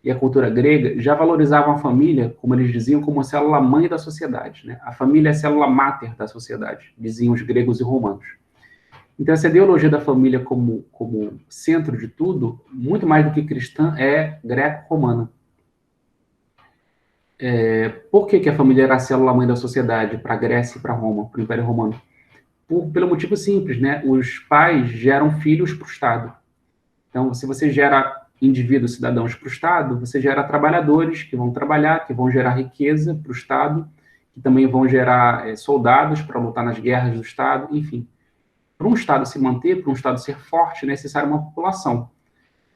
e a cultura grega já valorizavam a família, como eles diziam, como a célula-mãe da sociedade, né? A família é a célula-máter da sociedade, diziam os gregos e romanos. Então, essa ideologia da família como centro de tudo, muito mais do que cristã, é greco-romana. Por que a família era a célula-mãe da sociedade para a Grécia e para Roma, para o Império Romano? Pelo motivo simples, né? Os pais geram filhos para o Estado. Então, se você gera indivíduos, cidadãos para o Estado, você gera trabalhadores que vão trabalhar, que vão gerar riqueza para o Estado, que também vão gerar soldados para lutar nas guerras do Estado, enfim. Para um Estado se manter, para um Estado ser forte, é necessário uma população.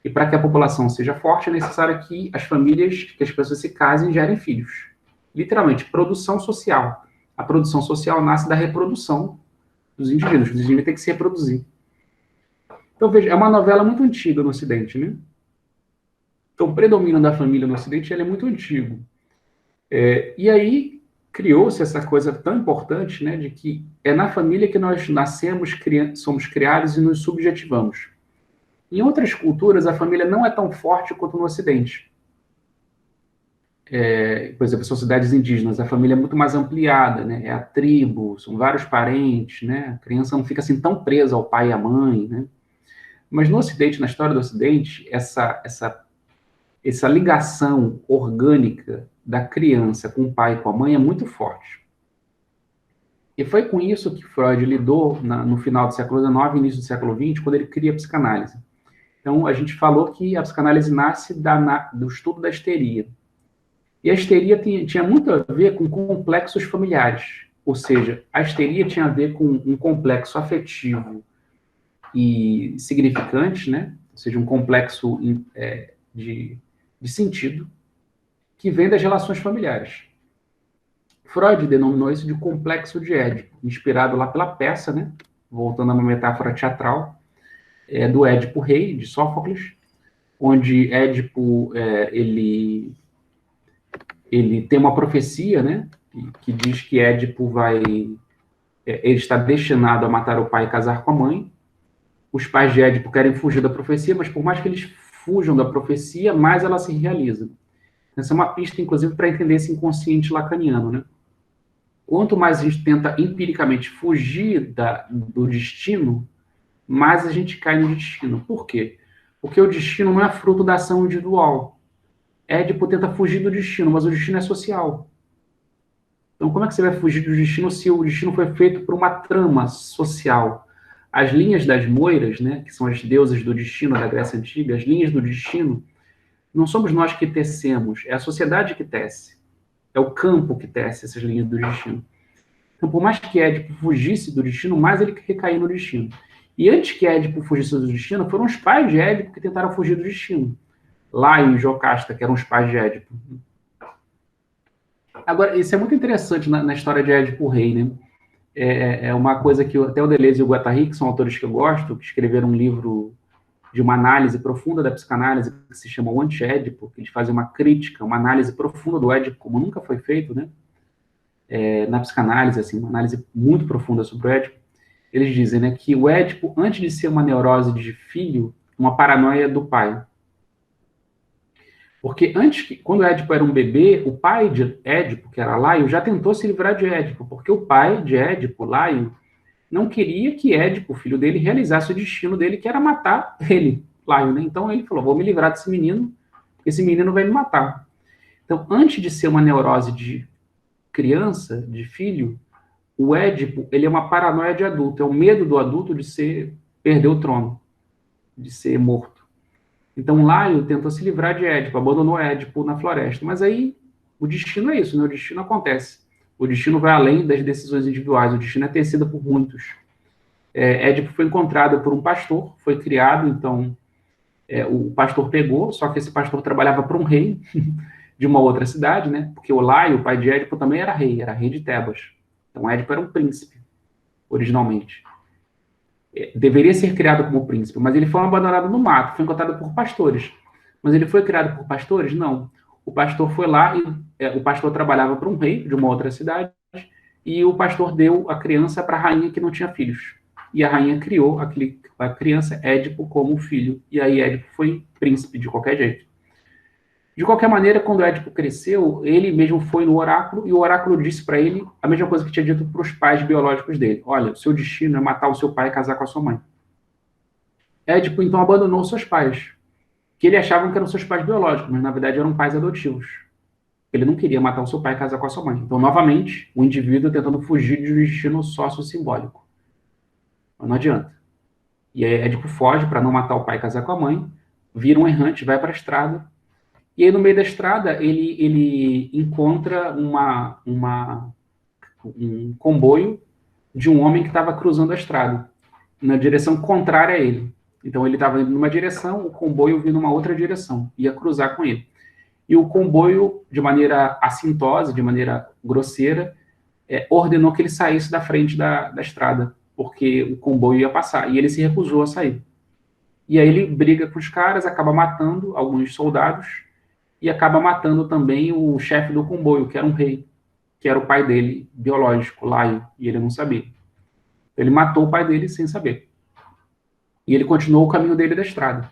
E para que a população seja forte, é necessário que as famílias, que as pessoas se casem e gerem filhos. Literalmente, produção social. A produção social nasce da reprodução dos indivíduos. Os indivíduos têm que se reproduzir. Então, veja, é uma novela muito antiga no Ocidente, né? Então, o predomínio da família no Ocidente ele é muito antigo. E aí, criou-se essa coisa tão importante, né, de que é na família que nós nascemos, somos criados e nos subjetivamos. Em outras culturas, a família não é tão forte quanto no Ocidente. Por exemplo, sociedades indígenas, a família é muito mais ampliada, né? É a tribo, são vários parentes, né? A criança não fica assim tão presa ao pai e à mãe, né? Mas no Ocidente, na história do Ocidente, essa ligação orgânica da criança com o pai e com a mãe é muito forte. E foi com isso que Freud lidou no final do século XIX, início do século XX, quando ele cria a psicanálise. Então, a gente falou que a psicanálise nasce do estudo da histeria. E a histeria tinha muito a ver com complexos familiares. Ou seja, a histeria tinha a ver com um complexo afetivo e significante, né? Ou seja, um complexo de sentido que vem das relações familiares. Freud denominou isso de complexo de Édipo, inspirado lá pela peça, né? Voltando a uma metáfora teatral, do Édipo Rei, de Sófocles, onde Édipo ele tem uma profecia, né? Que diz que Édipo ele está destinado a matar o pai e casar com a mãe. Os pais de Édipo querem fugir da profecia, mas por mais que eles fujam da profecia, mais ela se realiza. Essa é uma pista, inclusive, para entender esse inconsciente lacaniano, né? Quanto mais a gente tenta empiricamente fugir do destino, mais a gente cai no destino. Por quê? Porque o destino não é fruto da ação individual. Édipo tenta fugir do destino, mas o destino é social. Então, como é que você vai fugir do destino se o destino foi feito por uma trama social? As linhas das moiras, né, que são as deusas do destino da Grécia Antiga, as linhas do destino, não somos nós que tecemos, é a sociedade que tece. É o campo que tece essas linhas do destino. Então, por mais que Édipo fugisse do destino, mais ele recaiu no destino. E antes que Édipo fugisse do destino, foram os pais de Édipo que tentaram fugir do destino. Laio e Jocasta, que eram os pais de Édipo. Agora, isso é muito interessante na história de Édipo Rei, né? É uma coisa que até o Deleuze e o Guattari, que são autores que eu gosto, que escreveram um livro de uma análise profunda da psicanálise, que se chama O Anti-Édipo, que eles fazem uma crítica, uma análise profunda do Édipo, como nunca foi feito, né? Na psicanálise, assim, uma análise muito profunda sobre o Édipo. Eles dizem, né, que o Édipo, antes de ser uma neurose de filho, uma paranoia do pai. Porque quando Édipo era um bebê, o pai de Édipo, que era Laio, já tentou se livrar de Édipo, porque o pai de Édipo, Laio, não queria que Édipo, o filho dele, realizasse o destino dele, que era matar ele, Laio, né? Então ele falou, vou me livrar desse menino, porque esse menino vai me matar. Então, antes de ser uma neurose de criança, de filho, o Édipo, ele é uma paranoia de adulto, é o medo do adulto de perder o trono, de ser morto. Então, Laio tentou se livrar de Édipo, abandonou Édipo na floresta. Mas aí, o destino é isso, né? O destino acontece. O destino vai além das decisões individuais, o destino é tecido por muitos. Édipo foi encontrado por um pastor, foi criado, então, o pastor pegou, só que esse pastor trabalhava para um rei de uma outra cidade, né? Porque o Laio, o pai de Édipo, também era rei de Tebas. Então, Édipo era um príncipe, originalmente. Deveria ser criado como príncipe, mas ele foi abandonado no mato, foi encontrado por pastores. Mas ele foi criado por pastores? Não. O pastor foi lá e o pastor trabalhava para um rei de uma outra cidade e o pastor deu a criança para a rainha que não tinha filhos. E a rainha criou a criança Édipo como filho. E aí Édipo foi príncipe de qualquer jeito. De qualquer maneira, quando Édipo cresceu, ele mesmo foi no oráculo, e o oráculo disse para ele a mesma coisa que tinha dito para os pais biológicos dele. Olha, o seu destino é matar o seu pai e casar com a sua mãe. Édipo, então, abandonou seus pais, que ele achavam que eram seus pais biológicos, mas, na verdade, eram pais adotivos. Ele não queria matar o seu pai e casar com a sua mãe. Então, novamente, o indivíduo tentando fugir de um destino sócio-simbólico. Mas não adianta. E aí, Édipo foge para não matar o pai e casar com a mãe, vira um errante, vai para a estrada. E aí, no meio da estrada, ele encontra um comboio de um homem que estava cruzando a estrada, na direção contrária a ele. Então, ele estava indo numa direção, o comboio vindo numa outra direção, ia cruzar com ele. E o comboio, de maneira assintosa, de maneira grosseira, ordenou que ele saísse da frente da estrada, porque o comboio ia passar, e ele se recusou a sair. E aí ele briga com os caras, acaba matando alguns soldados, e acaba matando também o chefe do comboio, que era um rei, que era o pai dele, biológico, Laio, e ele não sabia. Ele matou o pai dele sem saber. E ele continuou o caminho dele da estrada.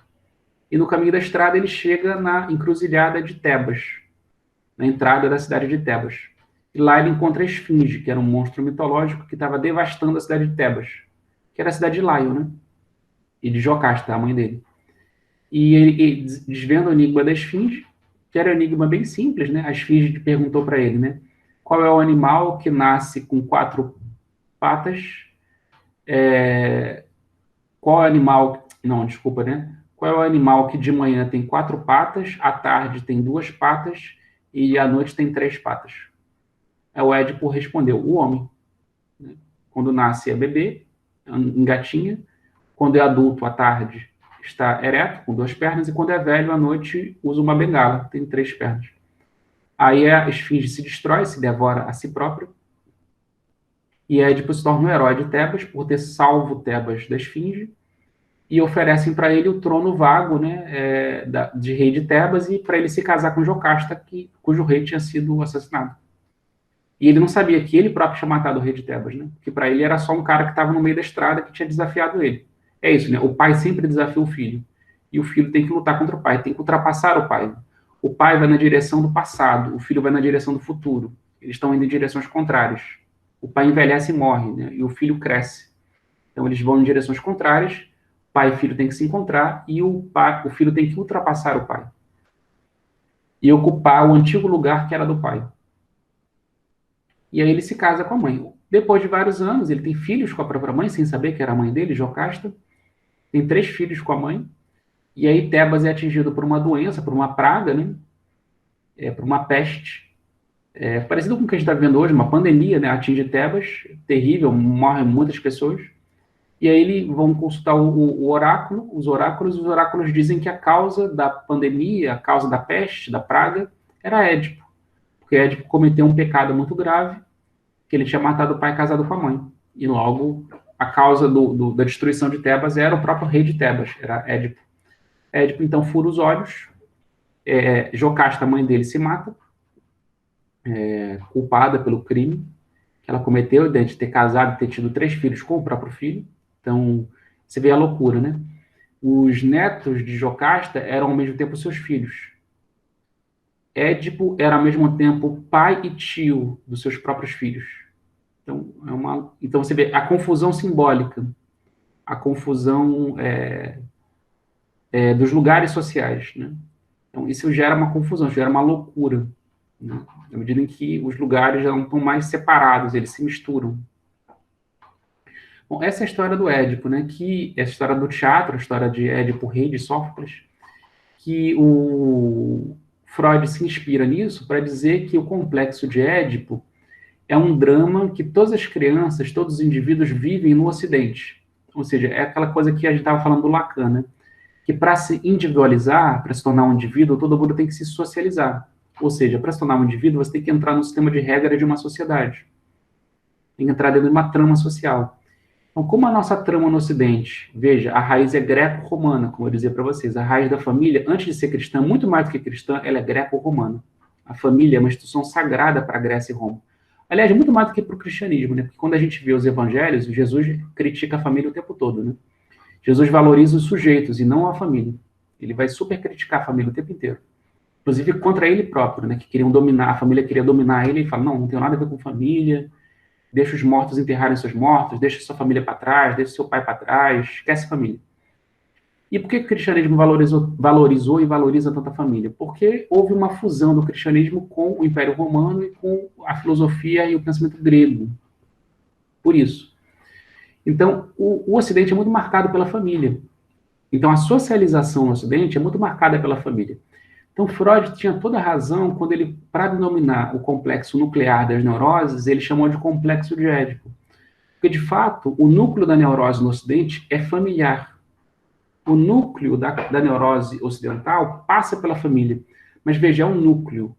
E no caminho da estrada ele chega na encruzilhada de Tebas, na entrada da cidade de Tebas. E lá ele encontra a Esfinge, que era um monstro mitológico que estava devastando a cidade de Tebas, que era a cidade de Laio, né? E de Jocasta, a mãe dele. E ele desvenda o enigma da Esfinge, que era um enigma bem simples, né? A Esfinge perguntou para ele, né? Qual é o animal que nasce com 4 patas? Qual é o animal... Não, desculpa, né? Qual é o animal que de manhã tem 4 patas, à tarde tem 2 patas e à noite tem 3 patas? O Édipo respondeu, o homem. Quando nasce é bebê, engatinha. Quando é adulto, à tarde, está ereto, com 2 pernas. E quando é velho, à noite, usa uma bengala, tem 3 pernas. Aí a esfinge se destrói, se devora a si própria. E Édipo se torna o herói de Tebas, por ter salvo Tebas da esfinge. E oferecem para ele o trono vago, né, de rei de Tebas, e para ele se casar com Jocasta, cujo rei tinha sido assassinado. E ele não sabia que ele próprio tinha matado o rei de Tebas, né? Que para ele era só um cara que estava no meio da estrada que tinha desafiado ele. É isso, né? O pai sempre desafia o filho. E o filho tem que lutar contra o pai, tem que ultrapassar o pai. O pai vai na direção do passado, o filho vai na direção do futuro. Eles estão indo em direções contrárias. O pai envelhece e morre, né? E o filho cresce. Então eles vão em direções contrárias, pai e filho têm que se encontrar, e o filho tem que ultrapassar o pai. E ocupar o antigo lugar que era do pai. E aí ele se casa com a mãe. Depois de vários anos, ele tem filhos com a própria mãe, sem saber que era a mãe dele, Jocasta. Tem 3 filhos com a mãe. E aí Tebas é atingido por uma doença, por uma praga, né? Por uma peste. Parecido com o que a gente está vendo hoje, uma pandemia, né? Atinge Tebas, terrível, morrem muitas pessoas. E aí eles vão consultar o oráculo, os oráculos dizem que a causa da pandemia, a causa da peste, da praga, era Édipo. Porque Édipo cometeu um pecado muito grave, que ele tinha matado o pai casado com a mãe. E logo, a causa da destruição de Tebas era o próprio rei de Tebas, era Édipo. Édipo, então, fura os olhos. Jocasta, a mãe dele, se mata, culpada pelo crime que ela cometeu, de ter casado e ter tido 3 filhos com o próprio filho. Então, você vê a loucura, né? Os netos de Jocasta eram, ao mesmo tempo, seus filhos. Édipo era, ao mesmo tempo, pai e tio dos seus próprios filhos. Então você vê a confusão simbólica, a confusão dos lugares sociais, né? Então, isso gera uma confusão, gera uma loucura, né? Na medida em que os lugares já não estão mais separados, eles se misturam. Bom, essa é a história do Édipo, né? Que é a história do teatro, a história de Édipo, rei de Sófocles, que o Freud se inspira nisso para dizer que o complexo de Édipo é um drama que todas as crianças, todos os indivíduos vivem no Ocidente. Ou seja, é aquela coisa que a gente estava falando do Lacan, né? Que para se individualizar, para se tornar um indivíduo, todo mundo tem que se socializar. Ou seja, para se tornar um indivíduo, você tem que entrar no sistema de regra de uma sociedade. Tem que entrar dentro de uma trama social. Então, como a nossa trama no Ocidente, veja, a raiz é greco-romana, como eu dizia para vocês. A raiz da família, antes de ser cristã, muito mais do que cristã, ela é greco-romana. A família é uma instituição sagrada para a Grécia e Roma. Aliás, muito mais do que para o cristianismo, né? Porque quando a gente vê os evangelhos, Jesus critica a família o tempo todo, né? Jesus valoriza os sujeitos e não a família. Ele vai super criticar a família o tempo inteiro. Inclusive contra ele próprio, né? Que queriam dominar, a família queria dominar ele e fala, não tem nada a ver com família, deixa os mortos enterrarem seus mortos, deixa sua família para trás, deixa seu pai para trás, esquece a família. E por que o cristianismo valorizou e valoriza tanta família? Porque houve uma fusão do cristianismo com o Império Romano e com a filosofia e o pensamento grego. Por isso. Então, o Ocidente é muito marcado pela família. Então, a socialização no Ocidente é muito marcada pela família. Então, Freud tinha toda a razão quando ele, para denominar o complexo nuclear das neuroses, ele chamou de complexo de Édipo. Porque, de fato, o núcleo da neurose no Ocidente é familiar. O núcleo da neurose ocidental passa pela família. Mas veja, é um núcleo,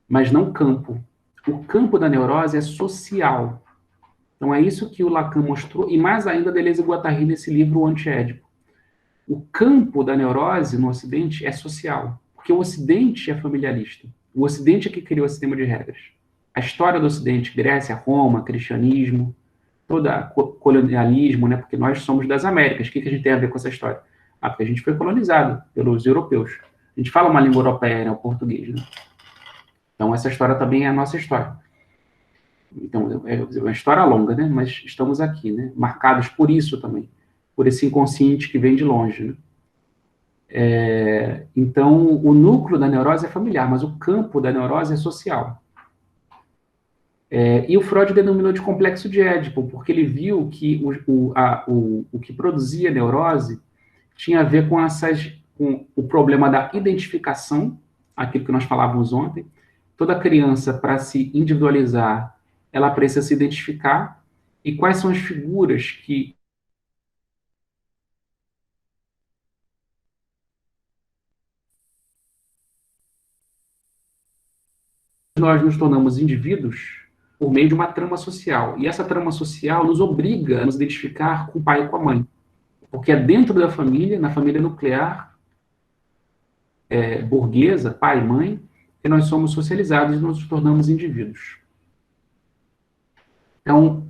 mas não campo. O campo da neurose é social. Então é isso que o Lacan mostrou, e mais ainda Deleuze e Guattari nesse livro, O Anti-Édipo. O campo da neurose no Ocidente é social, porque o Ocidente é familiarista. O Ocidente é que criou o sistema de regras. A história do Ocidente, Grécia, Roma, cristianismo, colonialismo, né? Porque nós somos das Américas. O que a gente tem a ver com essa história? Porque a gente foi colonizado pelos europeus. A gente fala uma língua europeia, né? O português, né? Então, essa história também é a nossa história. Então, é uma história longa, né? Mas estamos aqui, né? Marcados por isso também. Por esse inconsciente que vem de longe, né? Então, o núcleo da neurose é familiar, mas o campo da neurose é social. E o Freud denominou de complexo de Édipo, porque ele viu que o que produzia neurose tinha a ver com o problema da identificação, aquilo que nós falávamos ontem. Toda criança, para se individualizar, ela precisa se identificar. E quais são as figuras que nós nos tornamos indivíduos por meio de uma trama social. E essa trama social nos obriga a nos identificar com o pai e com a mãe. Porque é dentro da família, na família nuclear, burguesa, pai e mãe, que nós somos socializados e nos tornamos indivíduos. Então,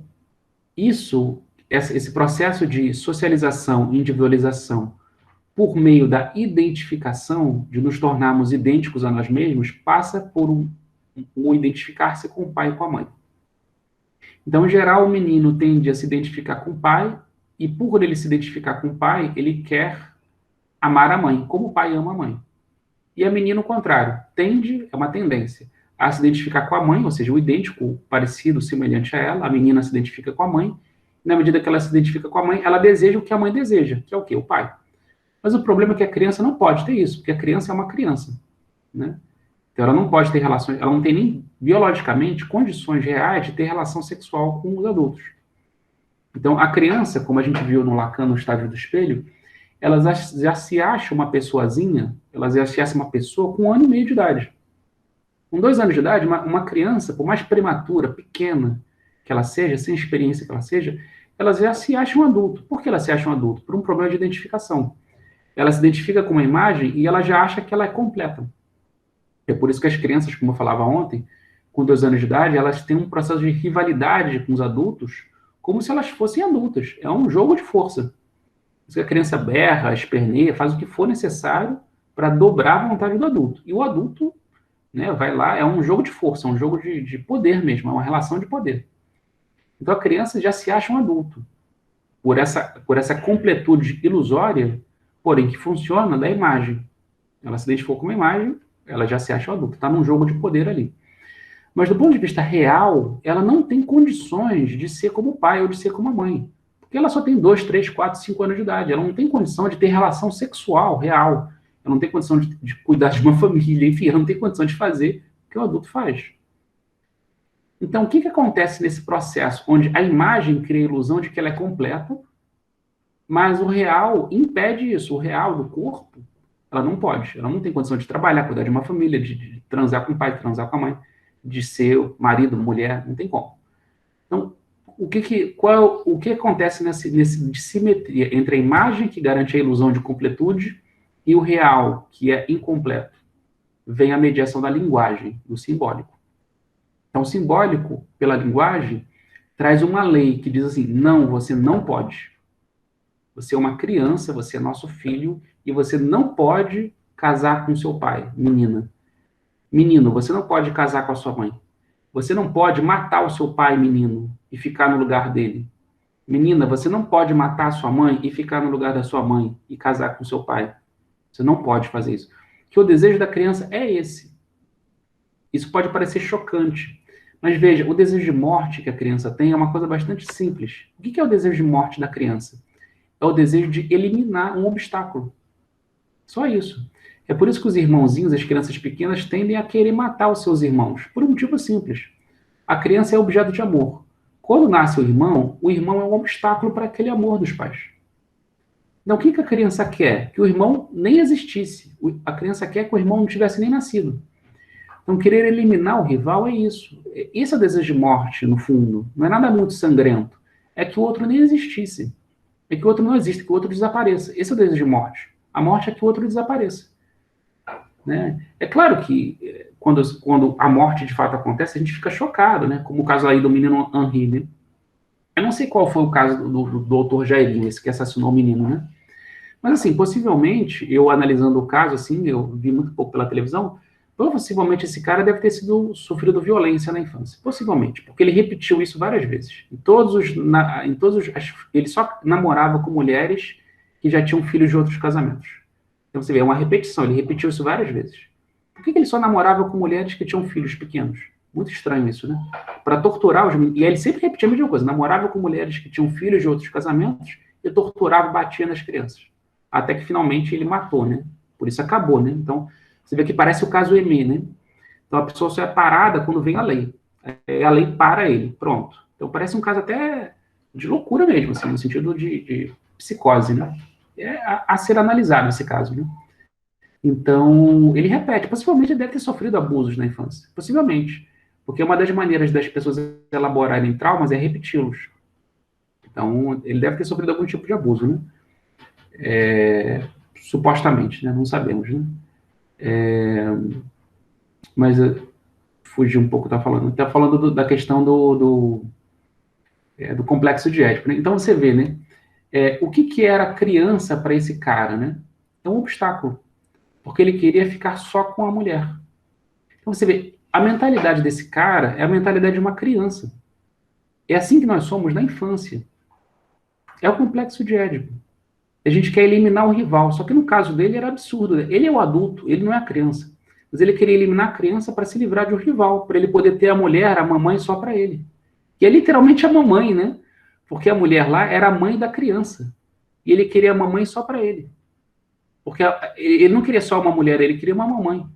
esse processo de socialização e individualização por meio da identificação, de nos tornarmos idênticos a nós mesmos, passa por um identificar-se com o pai e com a mãe. Então, em geral, o menino tende a se identificar com o pai, e por ele se identificar com o pai, ele quer amar a mãe, como o pai ama a mãe. E a menina, o contrário, é uma tendência, a se identificar com a mãe, ou seja, o idêntico, parecido, semelhante a ela, a menina se identifica com a mãe, e na medida que ela se identifica com a mãe, ela deseja o que a mãe deseja, que é o quê? O pai. Mas o problema é que a criança não pode ter isso, porque a criança é uma criança, né? Então ela não pode ter relações, ela não tem nem biologicamente condições reais de ter relação sexual com os adultos. Então a criança, como a gente viu no Lacan no estágio do espelho, ela já se acha uma pessoazinha, ela já se acha uma pessoa com 1 ano e meio de idade. Com 2 anos de idade, uma criança, por mais prematura, pequena que ela seja, sem experiência que ela seja, ela já se acha um adulto. Por que ela se acha um adulto? Por um problema de identificação. Ela se identifica com uma imagem e ela já acha que ela é completa. É por isso que as crianças, como eu falava ontem, com 2 anos de idade, elas têm um processo de rivalidade com os adultos, como se elas fossem adultas. É um jogo de força. A criança berra, esperneia, faz o que for necessário para dobrar a vontade do adulto. E o adulto, né, vai lá, é um jogo de força, é um jogo de poder mesmo, é uma relação de poder. Então a criança já se acha um adulto, por essa completude ilusória, porém que funciona da imagem. Ela se identificou com uma imagem, ela já se acha um adulto, está num jogo de poder ali. Mas do ponto de vista real, ela não tem condições de ser como o pai ou de ser como a mãe. Porque ela só tem 2, 3, 4, 5 anos de idade. Ela não tem condição de ter relação sexual real. Ela não tem condição de cuidar de uma família. Enfim, ela não tem condição de fazer o que o adulto faz. Então, o que acontece nesse processo? Onde a imagem cria a ilusão de que ela é completa, mas o real impede isso. O real do corpo, ela não pode. Ela não tem condição de trabalhar, cuidar de uma família, de transar com o pai, de transar com a mãe, de ser marido, mulher. Não tem como. Então, o que acontece nessa dissimetria entre a imagem que garante a ilusão de completude e o real, que é incompleto? Vem a mediação da linguagem, do simbólico. Então, o simbólico, pela linguagem, traz uma lei que diz assim, não, você não pode. Você é uma criança, você é nosso filho, e você não pode casar com seu pai, menina. Menino, você não pode casar com a sua mãe. Você não pode matar o seu pai, menino, e ficar no lugar dele. Menina, você não pode matar a sua mãe e ficar no lugar da sua mãe e casar com seu pai. Você não pode fazer isso. Porque o desejo da criança é esse. Isso pode parecer chocante. Mas veja, o desejo de morte que a criança tem é uma coisa bastante simples. O que é o desejo de morte da criança? É o desejo de eliminar um obstáculo. Só isso. É por isso que os irmãozinhos, as crianças pequenas, tendem a querer matar os seus irmãos. Por um motivo simples. A criança é objeto de amor. Quando nasce o irmão é um obstáculo para aquele amor dos pais. Então, o que a criança quer? Que o irmão nem existisse. A criança quer que o irmão não tivesse nem nascido. Então, querer eliminar o rival é isso. Esse é o desejo de morte, no fundo. Não é nada muito sangrento. É que o outro nem existisse. É que o outro não existe, que o outro desapareça. Esse é o desejo de morte. A morte é que o outro desapareça. Né? É claro que quando a morte de fato acontece, a gente fica chocado, né? Como o caso aí do menino Henri, né? Eu não sei qual foi o caso do doutor Jairinho, esse que assassinou o menino, né? Mas, assim, possivelmente, eu analisando o caso, assim, eu vi muito pouco pela televisão, possivelmente esse cara deve ter sofrido violência na infância. Possivelmente, porque ele repetiu isso várias vezes. Ele só namorava com mulheres que já tinham filhos de outros casamentos. Então, você vê, é uma repetição, ele repetiu isso várias vezes. Por que ele só namorava com mulheres que tinham filhos pequenos? Muito estranho isso, né? Para torturar os meninos. E ele sempre repetia a mesma coisa, namorava com mulheres que tinham filhos de outros casamentos e torturava, batia nas crianças. Até que finalmente ele matou, né? Por isso acabou, né? Então, você vê que parece o caso EME, né? Então a pessoa só é parada quando vem a lei. A lei para ele, pronto. Então parece um caso até de loucura mesmo, assim, no sentido de psicose, né? É a ser analisado esse caso, né? Então, ele repete, possivelmente ele deve ter sofrido abusos na infância, possivelmente, porque uma das maneiras das pessoas elaborarem traumas é repeti-los. Então, ele deve ter sofrido algum tipo de abuso, né? Supostamente, né? Não sabemos, né? Mas fugi um pouco, tá falando. Tá falando da questão do complexo de Édipo, né? Então você vê, né? O que era criança para esse cara, né? É um obstáculo, porque ele queria ficar só com a mulher. Então você vê, a mentalidade desse cara é a mentalidade de uma criança. É assim que nós somos na infância. É o complexo de Édipo. A gente quer eliminar o rival, só que no caso dele era absurdo. Ele é o adulto, ele não é a criança. Mas ele queria eliminar a criança para se livrar de um rival, para ele poder ter a mulher, a mamãe só para ele. E é literalmente a mamãe, né? Porque a mulher lá era a mãe da criança. E ele queria a mamãe só para ele. Porque ele não queria só uma mulher, ele queria uma mamãe.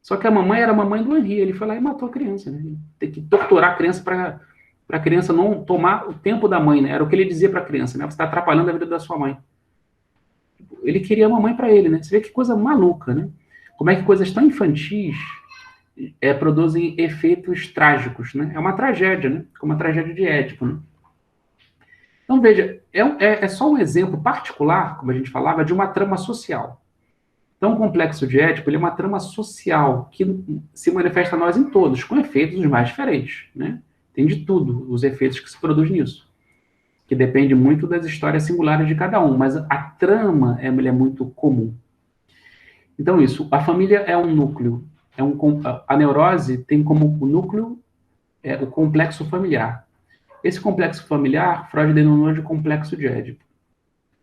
Só que a mamãe era a mamãe do Henri. Ele foi lá e matou a criança, né? Tem que torturar a criança para a criança não tomar o tempo da mãe, né? Era o que ele dizia para a criança, né? Você está atrapalhando a vida da sua mãe. Ele queria a mamãe para ele, né? Você vê que coisa maluca, né? Como é que coisas tão infantis produzem efeitos trágicos, né? É uma tragédia, né? Como a tragédia de Édipo, né? Então, veja, é só um exemplo particular, como a gente falava, de uma trama social. Então, o complexo de Édipo ele é uma trama social que se manifesta a nós em todos, com efeitos os mais diferentes, né? Tem de tudo, os efeitos que se produzem nisso, que depende muito das histórias singulares de cada um, mas a trama é muito comum. Então, isso, a família é um núcleo, a neurose tem como núcleo o complexo familiar. Esse complexo familiar, Freud denominou de complexo de Édipo.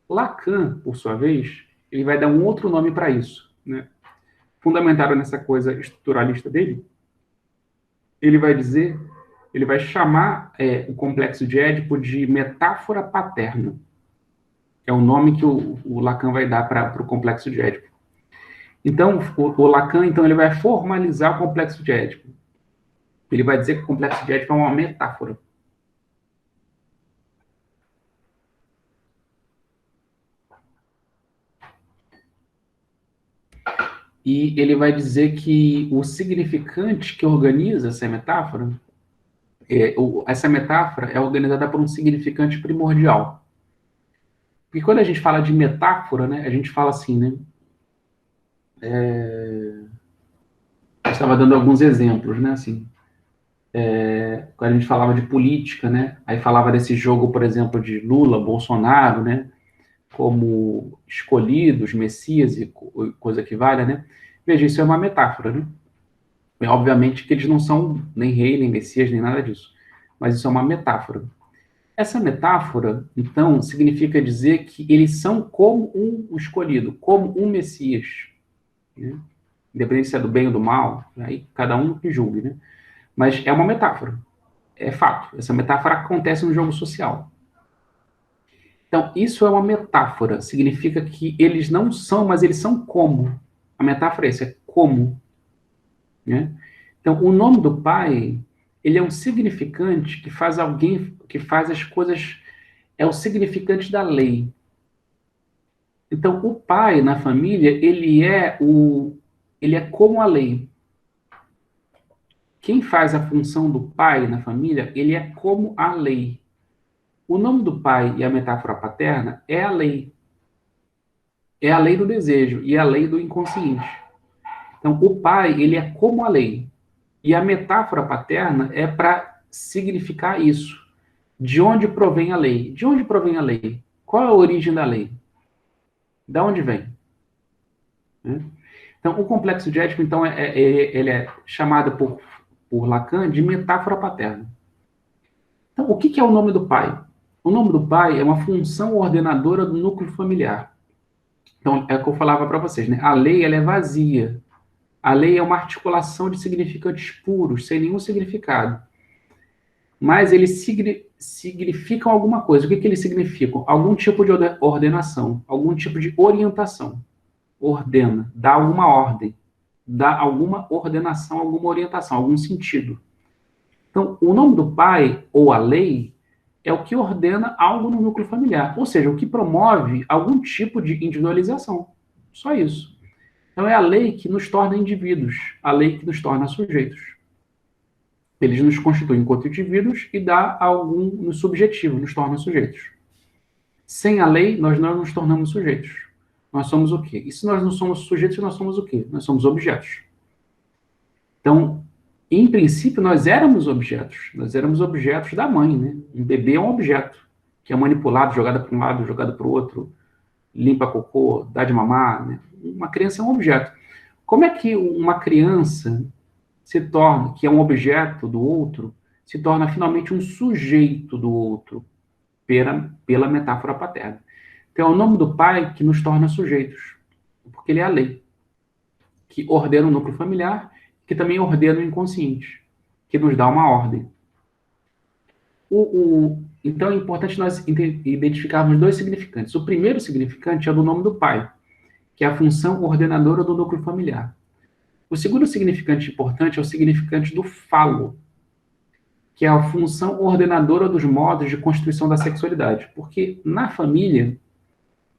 Lacan, por sua vez, ele vai dar um outro nome para isso, né? Fundamentado nessa coisa estruturalista dele, ele vai chamar o complexo de Édipo de metáfora paterna. É o nome que o Lacan vai dar para o complexo de Édipo. Então, o Lacan, então, ele vai formalizar o complexo de Édipo. Ele vai dizer que o complexo de Édipo é uma metáfora. E ele vai dizer que o significante que organiza essa metáfora, essa metáfora é organizada por um significante primordial. Porque quando a gente fala de metáfora, né, a gente fala assim, né? Eu estava dando alguns exemplos, né? Assim, quando a gente falava de política, né? Aí falava desse jogo, por exemplo, de Lula, Bolsonaro, né? Como escolhidos, Messias e coisa que valha, né? Veja, isso é uma metáfora, né? É obviamente que eles não são nem rei, nem Messias, nem nada disso. Mas isso é uma metáfora. Essa metáfora, então, significa dizer que eles são como um escolhido, como um Messias. Né? Independente se é do bem ou do mal, aí cada um que julgue, né? Mas é uma metáfora. É fato. Essa metáfora acontece no jogo social. Então, isso é uma metáfora. Significa que eles não são, mas eles são como. A metáfora é essa, é como. Né? Então, o nome do pai, ele é um significante que faz alguém, que faz as coisas, é o significante da lei. Então, o pai na família, ele é como a lei. Quem faz a função do pai na família, ele é como a lei. O nome do pai e a metáfora paterna é a lei. É a lei do desejo e a lei do inconsciente. Então, o pai, ele é como a lei. E a metáfora paterna é para significar isso. De onde provém a lei? De onde provém a lei? Qual é a origem da lei? Da onde vem? Né? Então, o complexo de Édipo, então, ele é chamado por Lacan de metáfora paterna. Então, o que é o nome do pai? O nome do pai é uma função ordenadora do núcleo familiar. Então, é o que eu falava para vocês, né? A lei, ela é vazia. A lei é uma articulação de significantes puros, sem nenhum significado. Mas eles significam alguma coisa. O que eles significam? Algum tipo de ordenação, algum tipo de orientação. Ordena, dá alguma ordem, dá alguma ordenação, alguma orientação, algum sentido. Então, o nome do pai, ou a lei, é o que ordena algo no núcleo familiar, ou seja, o que promove algum tipo de individualização. Só isso. Então, é a lei que nos torna indivíduos, a lei que nos torna sujeitos. Eles nos constituem enquanto indivíduos e dá algum no subjetivo, nos torna sujeitos. Sem a lei, nós não nos tornamos sujeitos. Nós somos o quê? E se nós não somos sujeitos, nós somos o quê? Nós somos objetos. Então, em princípio, nós éramos objetos. Nós éramos objetos da mãe, né? Um bebê é um objeto, que é manipulado, jogado para um lado, jogado para o outro, limpa cocô, dá de mamar, né? Uma criança é um objeto. Como é que uma criança se torna, que é um objeto do outro, se torna finalmente um sujeito do outro, pela metáfora paterna? Então, é o nome do pai que nos torna sujeitos, porque ele é a lei, que ordena o núcleo familiar, que também ordena o inconsciente, que nos dá uma ordem. Então, é importante nós identificarmos dois significantes. O primeiro significante é do nome do pai, que é a função ordenadora do núcleo familiar. O segundo significante importante é o significante do falo, que é a função ordenadora dos modos de constituição da sexualidade. Porque na família,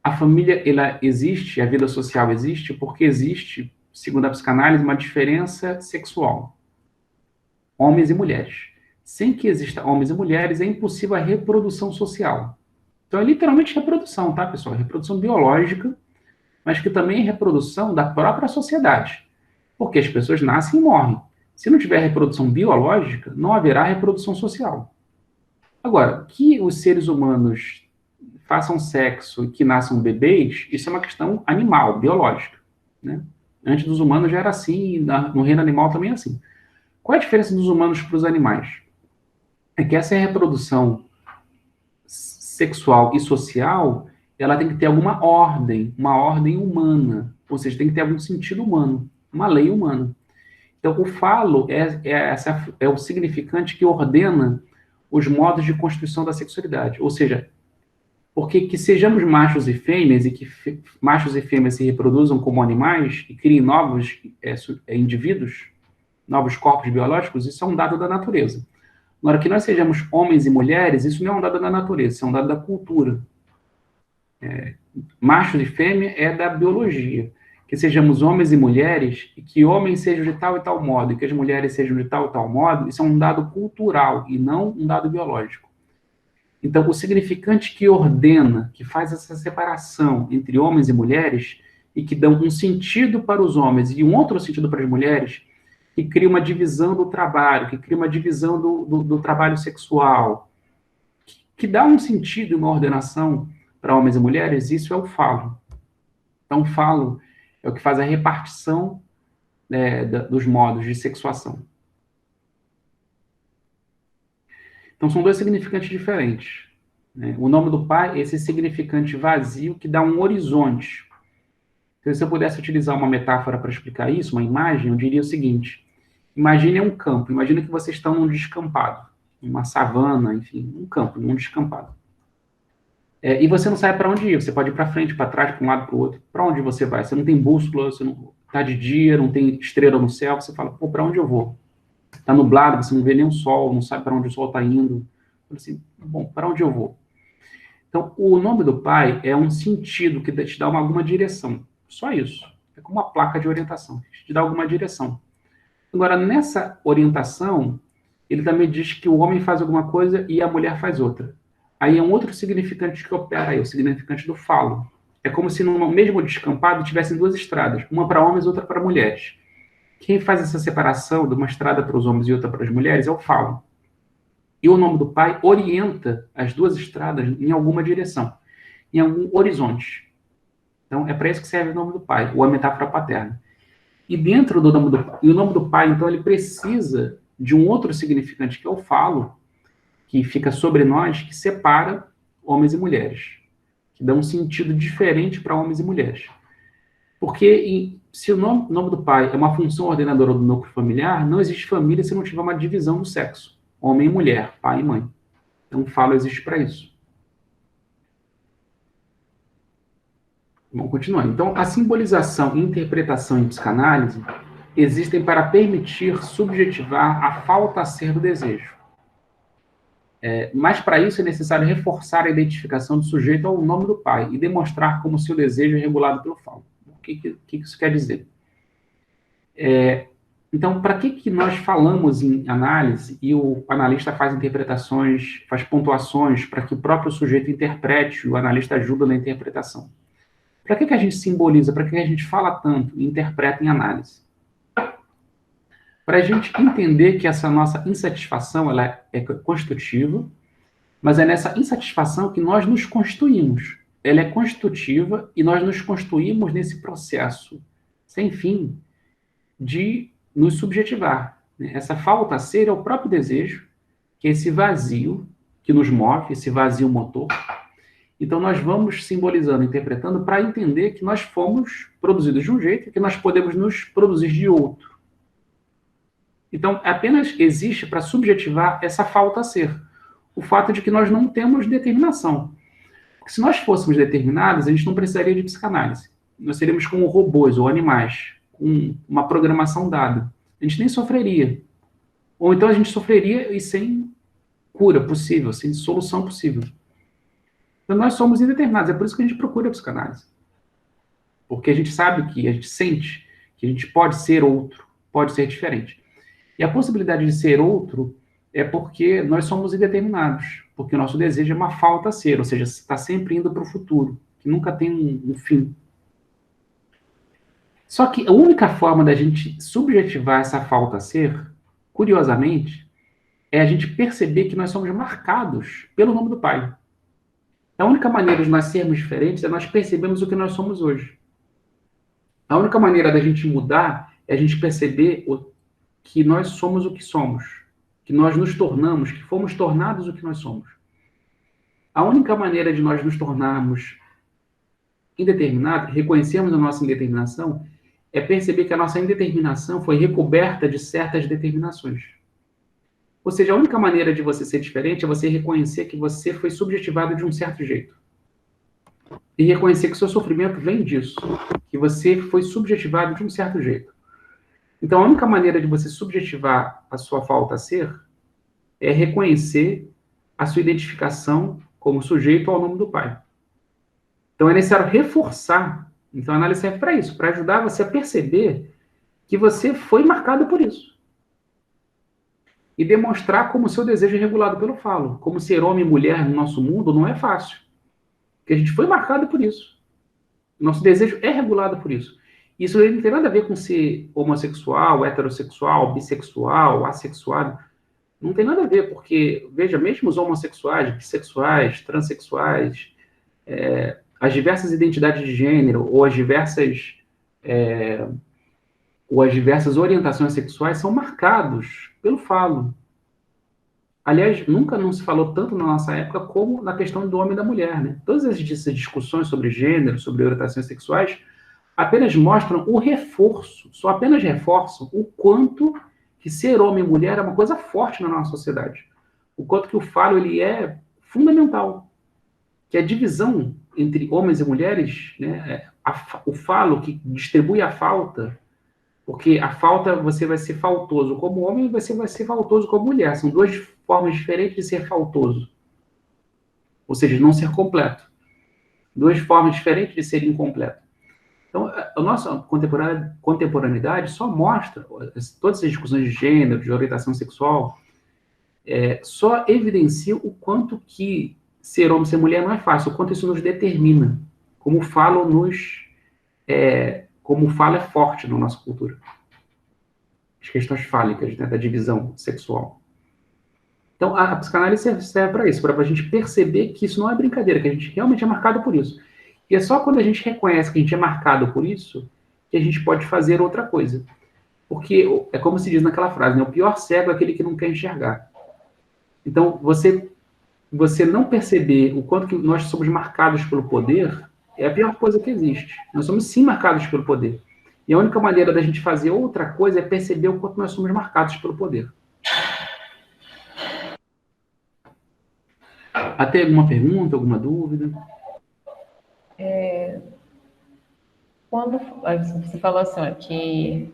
a família ela existe, a vida social existe, porque existe, segundo a psicanálise, uma diferença sexual. Homens e mulheres. Sem que exista homens e mulheres, é impossível a reprodução social. Então é literalmente reprodução, tá, pessoal? Reprodução biológica, mas que também é reprodução da própria sociedade. Porque as pessoas nascem e morrem. Se não tiver reprodução biológica, não haverá reprodução social. Agora, que os seres humanos façam sexo e que nasçam bebês, isso é uma questão animal, biológica. Né? Antes dos humanos já era assim, no reino animal também é assim. Qual é a diferença dos humanos para os animais? É que essa reprodução sexual e social, ela tem que ter alguma ordem, uma ordem humana, ou seja, tem que ter algum sentido humano, uma lei humana. Então, o falo é o significante que ordena os modos de constituição da sexualidade, ou seja, porque que sejamos machos e fêmeas e que machos e fêmeas se reproduzam como animais e criem novos indivíduos, novos corpos biológicos, isso é um dado da natureza. Agora, que nós sejamos homens e mulheres, isso não é um dado da natureza, isso é um dado da cultura. Macho e fêmea é da biologia. Que sejamos homens e mulheres, e que homens sejam de tal e tal modo, e que as mulheres sejam de tal e tal modo, isso é um dado cultural, e não um dado biológico. Então, o significante que ordena, que faz essa separação entre homens e mulheres, e que dão um sentido para os homens e um outro sentido para as mulheres, que cria uma divisão do trabalho, que cria uma divisão do trabalho sexual, que dá um sentido e uma ordenação para homens e mulheres, isso é o falo. Então, o falo é o que faz a repartição dos modos de sexuação. Então, são dois significantes diferentes. Né? O nome do pai é esse significante vazio que dá um horizonte. Então, se eu pudesse utilizar uma metáfora para explicar isso, uma imagem, eu diria o seguinte: imagine um campo, imagine que vocês estão num descampado, uma savana, enfim, um campo, num descampado. E você não sabe para onde ir, você pode ir para frente, para trás, para um lado, para o outro. Para onde você vai? Você não tem bússola, você não está de dia, não tem estrela no céu, você fala, pô, para onde eu vou? Está nublado, você não vê nem o sol, não sabe para onde o sol está indo. Assim, bom, para onde eu vou? Então, o nome do pai é um sentido que te dá alguma direção. Só isso. É como uma placa de orientação, te dá alguma direção. Agora, nessa orientação, ele também diz que o homem faz alguma coisa e a mulher faz outra. Aí é um outro significante que opera aí, o significante do falo. É como se no mesmo descampado tivessem duas estradas, uma para homens e outra para mulheres. Quem faz essa separação de uma estrada para os homens e outra para as mulheres é o falo. e o nome do pai orienta as duas estradas em alguma direção, em algum horizonte. Então, é para isso que serve o nome do pai, ou a metáfora paterna. E dentro do nome do pai, e o nome do pai, então, ele precisa de um outro significante, que é o falo, que fica sobre nós, que separa homens e mulheres, que dá um sentido diferente para homens e mulheres. Porque se o nome do pai é uma função ordenadora do núcleo familiar, não existe família se não tiver uma divisão do sexo. Homem e mulher, pai e mãe. Então, o falo existe para isso. Vamos continuar. Então, a simbolização e interpretação em psicanálise existem para permitir subjetivar a falta a ser do desejo. Mas, para isso, é necessário reforçar a identificação do sujeito ao nome do pai e demonstrar como seu desejo é regulado pelo falo. O que isso quer dizer? Então, para que nós falamos em análise e o analista faz interpretações, faz pontuações para que o próprio sujeito interprete, o analista ajuda na interpretação? Para que a gente simboliza? Para que a gente fala tanto e interpreta em análise? Para a gente entender que essa nossa insatisfação ela é constitutiva, mas é nessa insatisfação que nós nos constituímos. Ela é constitutiva e nós nos constituímos nesse processo sem fim de nos subjetivar. Essa falta a ser é o próprio desejo, que é esse vazio que nos move, esse vazio motor. Então, nós vamos simbolizando, interpretando, para entender que nós fomos produzidos de um jeito e que nós podemos nos produzir de outro. Então, apenas existe para subjetivar essa falta a ser. O fato de que nós não temos determinação. Porque se nós fôssemos determinados, a gente não precisaria de psicanálise. Nós seríamos como robôs ou animais, com uma programação dada. A gente nem sofreria. Ou então a gente sofreria e sem cura possível, sem solução possível. Então nós somos indeterminados. É por isso que a gente procura a psicanálise. Porque a gente sabe que, a gente sente que a gente pode ser outro, pode ser diferente. E a possibilidade de ser outro é porque nós somos indeterminados, porque o nosso desejo é uma falta a ser, ou seja, está sempre indo para o futuro, que nunca tem um fim. Só que a única forma da gente subjetivar essa falta a ser, curiosamente, é a gente perceber que nós somos marcados pelo nome do Pai. A única maneira de nós sermos diferentes é nós percebermos o que nós somos hoje. A única maneira da gente mudar é a gente perceber que nós somos o que somos, que nós nos tornamos, que fomos tornados o que nós somos. A única maneira de nós nos tornarmos indeterminados, reconhecermos a nossa indeterminação, é perceber que a nossa indeterminação foi recoberta de certas determinações. Ou seja, a única maneira de você ser diferente é você reconhecer que você foi subjetivado de um certo jeito. E reconhecer que o seu sofrimento vem disso, que você foi subjetivado de um certo jeito. Então, a única maneira de você subjetivar a sua falta a ser é reconhecer a sua identificação como sujeito ao nome do Pai. Então, é necessário reforçar. Então, a análise serve para isso, para ajudar você a perceber que você foi marcado por isso. E demonstrar como o seu desejo é regulado pelo falo. Como ser homem e mulher no nosso mundo não é fácil. Porque a gente foi marcado por isso. Nosso desejo é regulado por isso. Isso não tem nada a ver com ser homossexual, heterossexual, bissexual, assexuado. Não tem nada a ver, porque, veja, mesmo os homossexuais, bissexuais, transexuais, as diversas identidades de gênero, ou as diversas orientações sexuais são marcados pelo falo. Aliás, nunca não se falou tanto na nossa época como na questão do homem e da mulher, né? Todas essas discussões sobre gênero, sobre orientações sexuais, apenas mostram o reforço, só apenas reforçam o quanto que ser homem e mulher é uma coisa forte na nossa sociedade. O quanto que o falo ele é fundamental. Que a divisão entre homens e mulheres, né, o falo que distribui a falta, porque a falta você vai ser faltoso como homem e você vai ser faltoso como mulher. São duas formas diferentes de ser faltoso. Ou seja, de não ser completo. Duas formas diferentes de ser incompleto. Então, a nossa contemporaneidade só mostra, todas essas discussões de gênero, de orientação sexual, só evidencia o quanto que ser homem e ser mulher não é fácil, o quanto isso nos determina, como o falo é forte na nossa cultura. As questões fálicas, né, da divisão sexual. Então, a psicanálise serve para isso, para a gente perceber que isso não é brincadeira, que a gente realmente é marcado por isso. E é só quando a gente reconhece que a gente é marcado por isso que a gente pode fazer outra coisa. Porque é como se diz naquela frase, né? O pior cego é aquele que não quer enxergar. Então, você não perceber o quanto que nós somos marcados pelo poder é a pior coisa que existe. Nós somos sim marcados pelo poder. E a única maneira da gente fazer outra coisa é perceber o quanto nós somos marcados pelo poder. Até alguma pergunta, alguma dúvida? Quando você falou assim, ó, que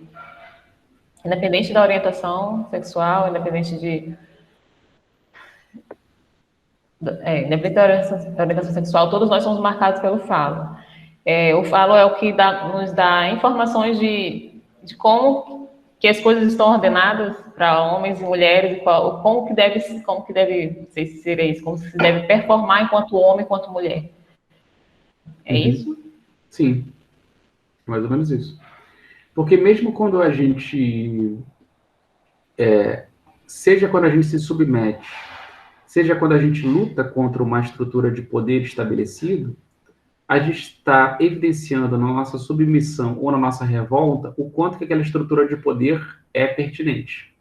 independente da orientação sexual, independente da orientação sexual, todos nós somos marcados pelo falo. O falo é o que nos dá informações de como que as coisas estão ordenadas para homens e mulheres, e como que deve ser isso, como se deve performar enquanto homem, enquanto mulher. É isso? Sim, mais ou menos isso. Porque mesmo quando a gente, seja quando a gente se submete, seja quando a gente luta contra uma estrutura de poder estabelecido, a gente está evidenciando na nossa submissão ou na nossa revolta o quanto que aquela estrutura de poder é pertinente,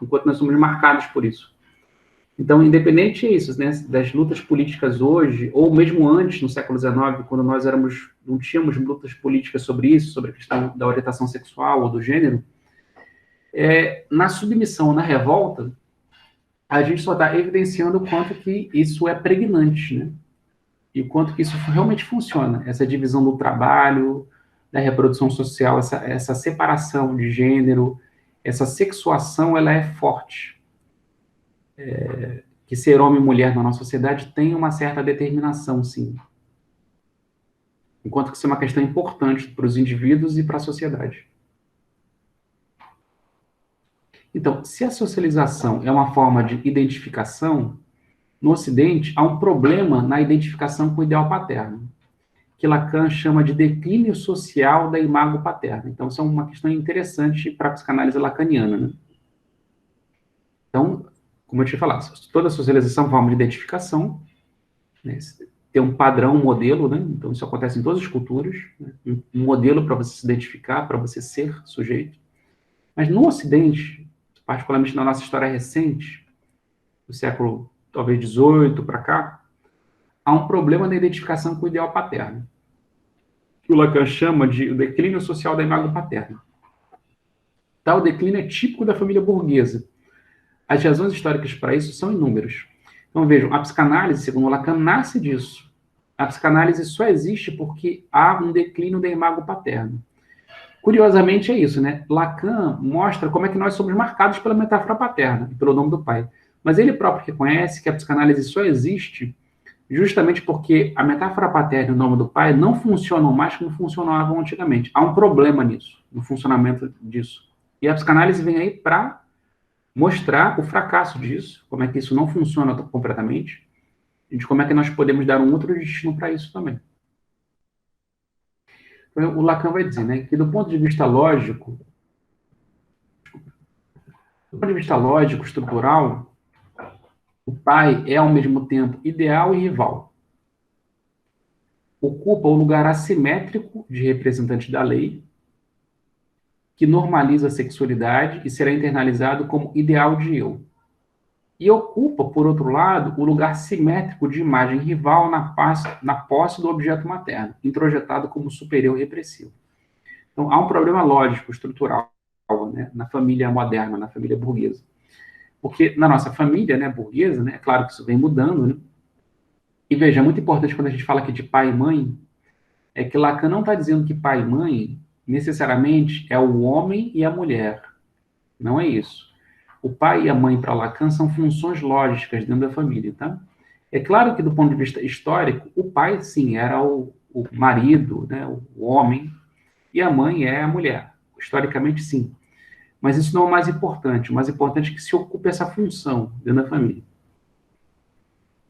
enquanto nós somos marcados por isso. Então, independente disso, né, das lutas políticas hoje, ou mesmo antes, no século XIX, quando nós não tínhamos lutas políticas sobre isso, sobre a questão da orientação sexual ou do gênero, na submissão, na revolta, a gente só está evidenciando o quanto que isso é pregnante, né? E o quanto que isso realmente funciona, essa divisão do trabalho, da reprodução social, essa separação de gênero, essa sexuação, ela é forte. Que ser homem e mulher na nossa sociedade tem uma certa determinação, sim. Enquanto que isso é uma questão importante para os indivíduos e para a sociedade. Então, se a socialização é uma forma de identificação, no Ocidente há um problema na identificação com o ideal paterno, que Lacan chama de declínio social da imago paterna. Então, isso é uma questão interessante para a psicanálise lacaniana, né? Então, como eu te falei, toda socialização é uma forma de identificação, né? Tem um padrão, um modelo, né? Então, isso acontece em todas as culturas, né? Um modelo para você se identificar, para você ser sujeito. Mas no Ocidente, particularmente na nossa história recente, do século, talvez, 18 para cá, há um problema na identificação com o ideal paterno, que o Lacan chama de o declínio social da imago paterna. Tal declínio é típico da família burguesa. As razões históricas para isso são inúmeras. Então, vejam, a psicanálise, segundo Lacan, nasce disso. A psicanálise só existe porque há um declínio da imago paterno. Curiosamente é isso, né? Lacan mostra como é que nós somos marcados pela metáfora paterna e pelo nome do pai. Mas ele próprio reconhece que a psicanálise só existe justamente porque a metáfora paterna e o nome do pai não funcionam mais como funcionavam antigamente. Há um problema nisso, no funcionamento disso. E a psicanálise vem aí para mostrar o fracasso disso, como é que isso não funciona completamente, e de como é que nós podemos dar um outro destino para isso também. Então, o Lacan vai dizer, né, que do ponto de vista lógico, estrutural, o pai é ao mesmo tempo ideal e rival. Ocupa o lugar assimétrico de representante da lei, que normaliza a sexualidade e será internalizado como ideal de eu. E ocupa, por outro lado, o lugar simétrico de imagem rival na posse do objeto materno, introjetado como superior repressivo. Então, há um problema lógico, estrutural, né, na família moderna, na família burguesa. Porque na nossa família, né, burguesa, né, é claro que isso vem mudando, né? E veja, é muito importante quando a gente fala aqui de pai e mãe, é que Lacan não está dizendo que pai e mãe, necessariamente, é o homem e a mulher. Não é isso. O pai e a mãe, para Lacan, são funções lógicas dentro da família, tá? É claro que, do ponto de vista histórico, o pai, sim, era o marido, né, o homem, e a mãe é a mulher. Historicamente, sim. Mas isso não é o mais importante. O mais importante é que se ocupe essa função dentro da família.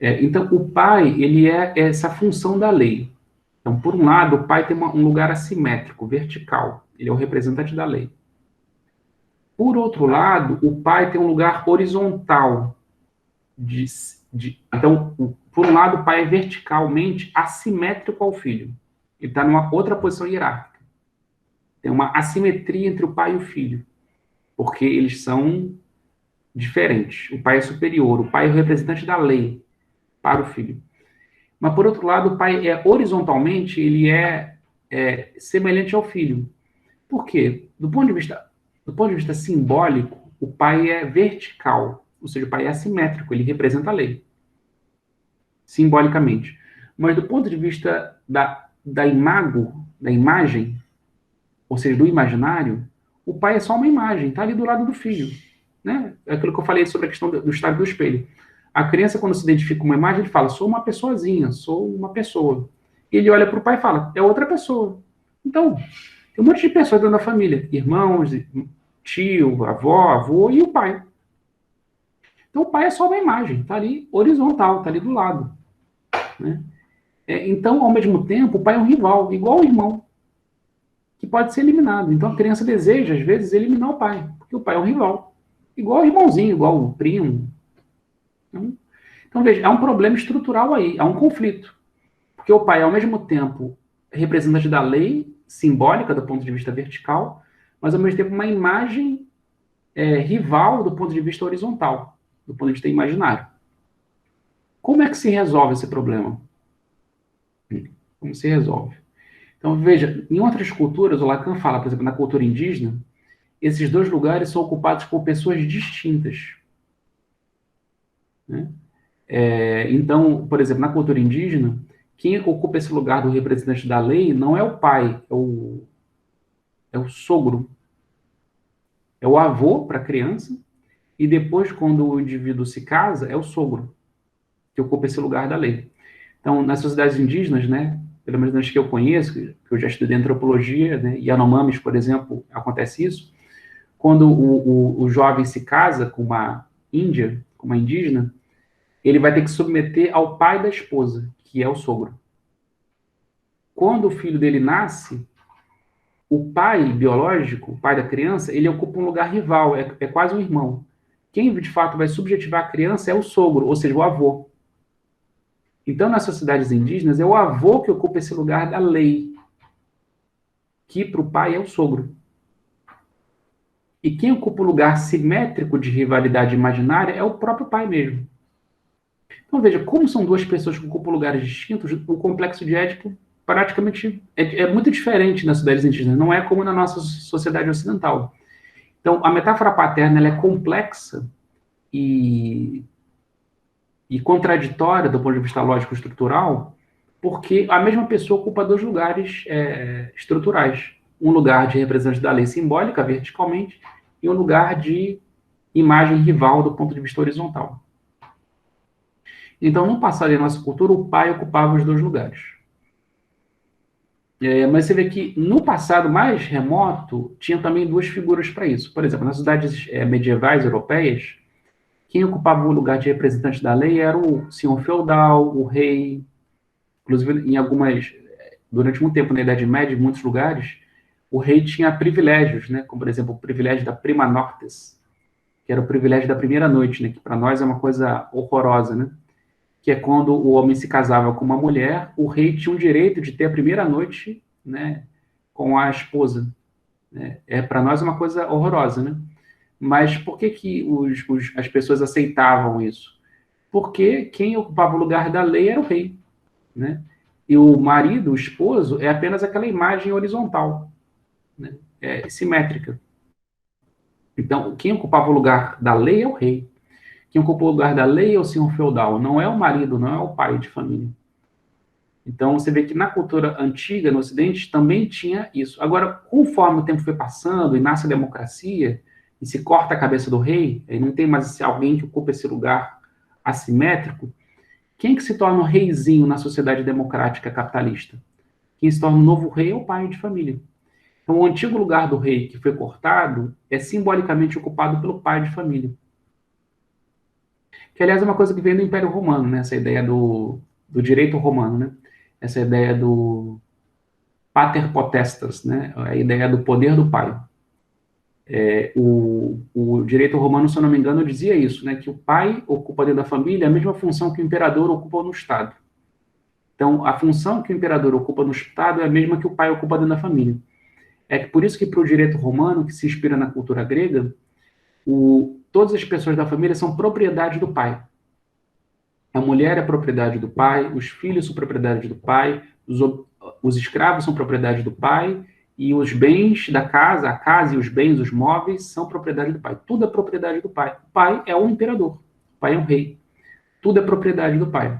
Então, o pai, ele é essa função da lei. Então, por um lado, o pai tem um lugar assimétrico, vertical. Ele é o representante da lei. Por outro lado, o pai tem um lugar horizontal, de, então, por um lado, o pai é verticalmente assimétrico ao filho. Ele está numa outra posição hierárquica. Tem uma assimetria entre o pai e o filho, porque eles são diferentes. O pai é superior, o pai é o representante da lei para o filho. Mas, por outro lado, o pai horizontalmente, ele é semelhante ao filho. Por quê? Do ponto de vista simbólico, o pai é vertical, ou seja, o pai é assimétrico, ele representa a lei, simbolicamente. Mas do ponto de vista da imagem, ou seja, do imaginário, o pai é só uma imagem, está ali do lado do filho. Né? É aquilo que eu falei sobre a questão do estado do espelho. A criança, quando se identifica com uma imagem, ele fala, sou uma pessoazinha, sou uma pessoa. E ele olha para o pai e fala, é outra pessoa. Então, tem um monte de pessoas dentro da família, irmãos, tio, avó, avô e o pai. Então, o pai é só uma imagem, está ali horizontal, está ali do lado. Né? Então, ao mesmo tempo, o pai é um rival, igual o irmão, que pode ser eliminado. Então, a criança deseja, às vezes, eliminar o pai, porque o pai é um rival. Igual o irmãozinho, igual o primo. Então, veja, há um problema estrutural aí, há um conflito. Porque o pai é, ao mesmo tempo, representante da lei, simbólica, do ponto de vista vertical, mas, ao mesmo tempo, uma imagem rival do ponto de vista horizontal, do ponto de vista imaginário. Como é que se resolve esse problema? Como se resolve? Então, veja, em outras culturas, o Lacan fala, por exemplo, na cultura indígena, esses dois lugares são ocupados por pessoas distintas. Né? Então, por exemplo, na cultura indígena, quem ocupa esse lugar do representante da lei não é o pai, é o sogro, é o avô para a criança, e depois, quando o indivíduo se casa, é o sogro, que ocupa esse lugar da lei. Então, nas sociedades indígenas, né, pelo menos nas que eu conheço, que eu já estudei antropologia, né, e Yanomamis, por exemplo, acontece isso, quando o jovem se casa com uma índia, com uma indígena, ele vai ter que submeter ao pai da esposa, que é o sogro. Quando o filho dele nasce, o pai biológico, o pai da criança, ele ocupa um lugar rival, é quase um irmão. Quem, de fato, vai subjetivar a criança é o sogro, ou seja, o avô. Então, nas sociedades indígenas, é o avô que ocupa esse lugar da lei, que para o pai é o sogro. E quem ocupa o lugar simétrico de rivalidade imaginária é o próprio pai mesmo. Então, veja, como são duas pessoas que ocupam lugares distintos, o complexo de Édipo praticamente é muito diferente nas sociedades indígenas, não é como na nossa sociedade ocidental. Então, a metáfora paterna ela é complexa e contraditória do ponto de vista lógico-estrutural, porque a mesma pessoa ocupa dois lugares estruturais. Um lugar de representante da lei simbólica, verticalmente, e um lugar de imagem rival do ponto de vista horizontal. Então, no passado da nossa cultura, o pai ocupava os dois lugares. Mas você vê que no passado mais remoto, tinha também duas figuras para isso. Por exemplo, nas cidades medievais europeias, quem ocupava o lugar de representante da lei era o senhor feudal, o rei. Inclusive, durante muito tempo na Idade Média, em muitos lugares, o rei tinha privilégios, né? Como, por exemplo, o privilégio da prima noctes, que era o privilégio da primeira noite, né? Que para nós é uma coisa horrorosa, né? Que é quando o homem se casava com uma mulher, o rei tinha o direito de ter a primeira noite, né, com a esposa. Né? Para nós é uma coisa horrorosa, né? Mas por que as pessoas aceitavam isso? Porque quem ocupava o lugar da lei era o rei, né? E o marido, o esposo, é apenas aquela imagem horizontal, né? Simétrica. Então, quem ocupava o lugar da lei é o rei. Quem ocupa o lugar da lei é o senhor feudal, não é o marido, não é o pai de família. Então, você vê que na cultura antiga, no Ocidente, também tinha isso. Agora, conforme o tempo foi passando e nasce a democracia, e se corta a cabeça do rei, e não tem mais alguém que ocupa esse lugar assimétrico, quem que se torna o reizinho na sociedade democrática capitalista? Quem se torna o novo rei é o pai de família. Então, o antigo lugar do rei que foi cortado é simbolicamente ocupado pelo pai de família. Que, aliás, é uma coisa que vem do Império Romano, né? Essa ideia do direito romano, né? Essa ideia do pater potestas, né? A ideia do poder do pai. O direito romano, se eu não me engano, dizia isso, né, que o pai ocupa dentro da família a mesma função que o imperador ocupa no Estado. Então, a função que o imperador ocupa no Estado é a mesma que o pai ocupa dentro da família. É por isso que para o direito romano, que se inspira na cultura grega, todas as pessoas da família são propriedade do pai. A mulher é propriedade do pai, os filhos são propriedade do pai, os escravos são propriedade do pai, e os bens da casa, a casa e os bens, os móveis, são propriedade do pai. Tudo é propriedade do pai. O pai é o imperador, o pai é o rei. Tudo é propriedade do pai.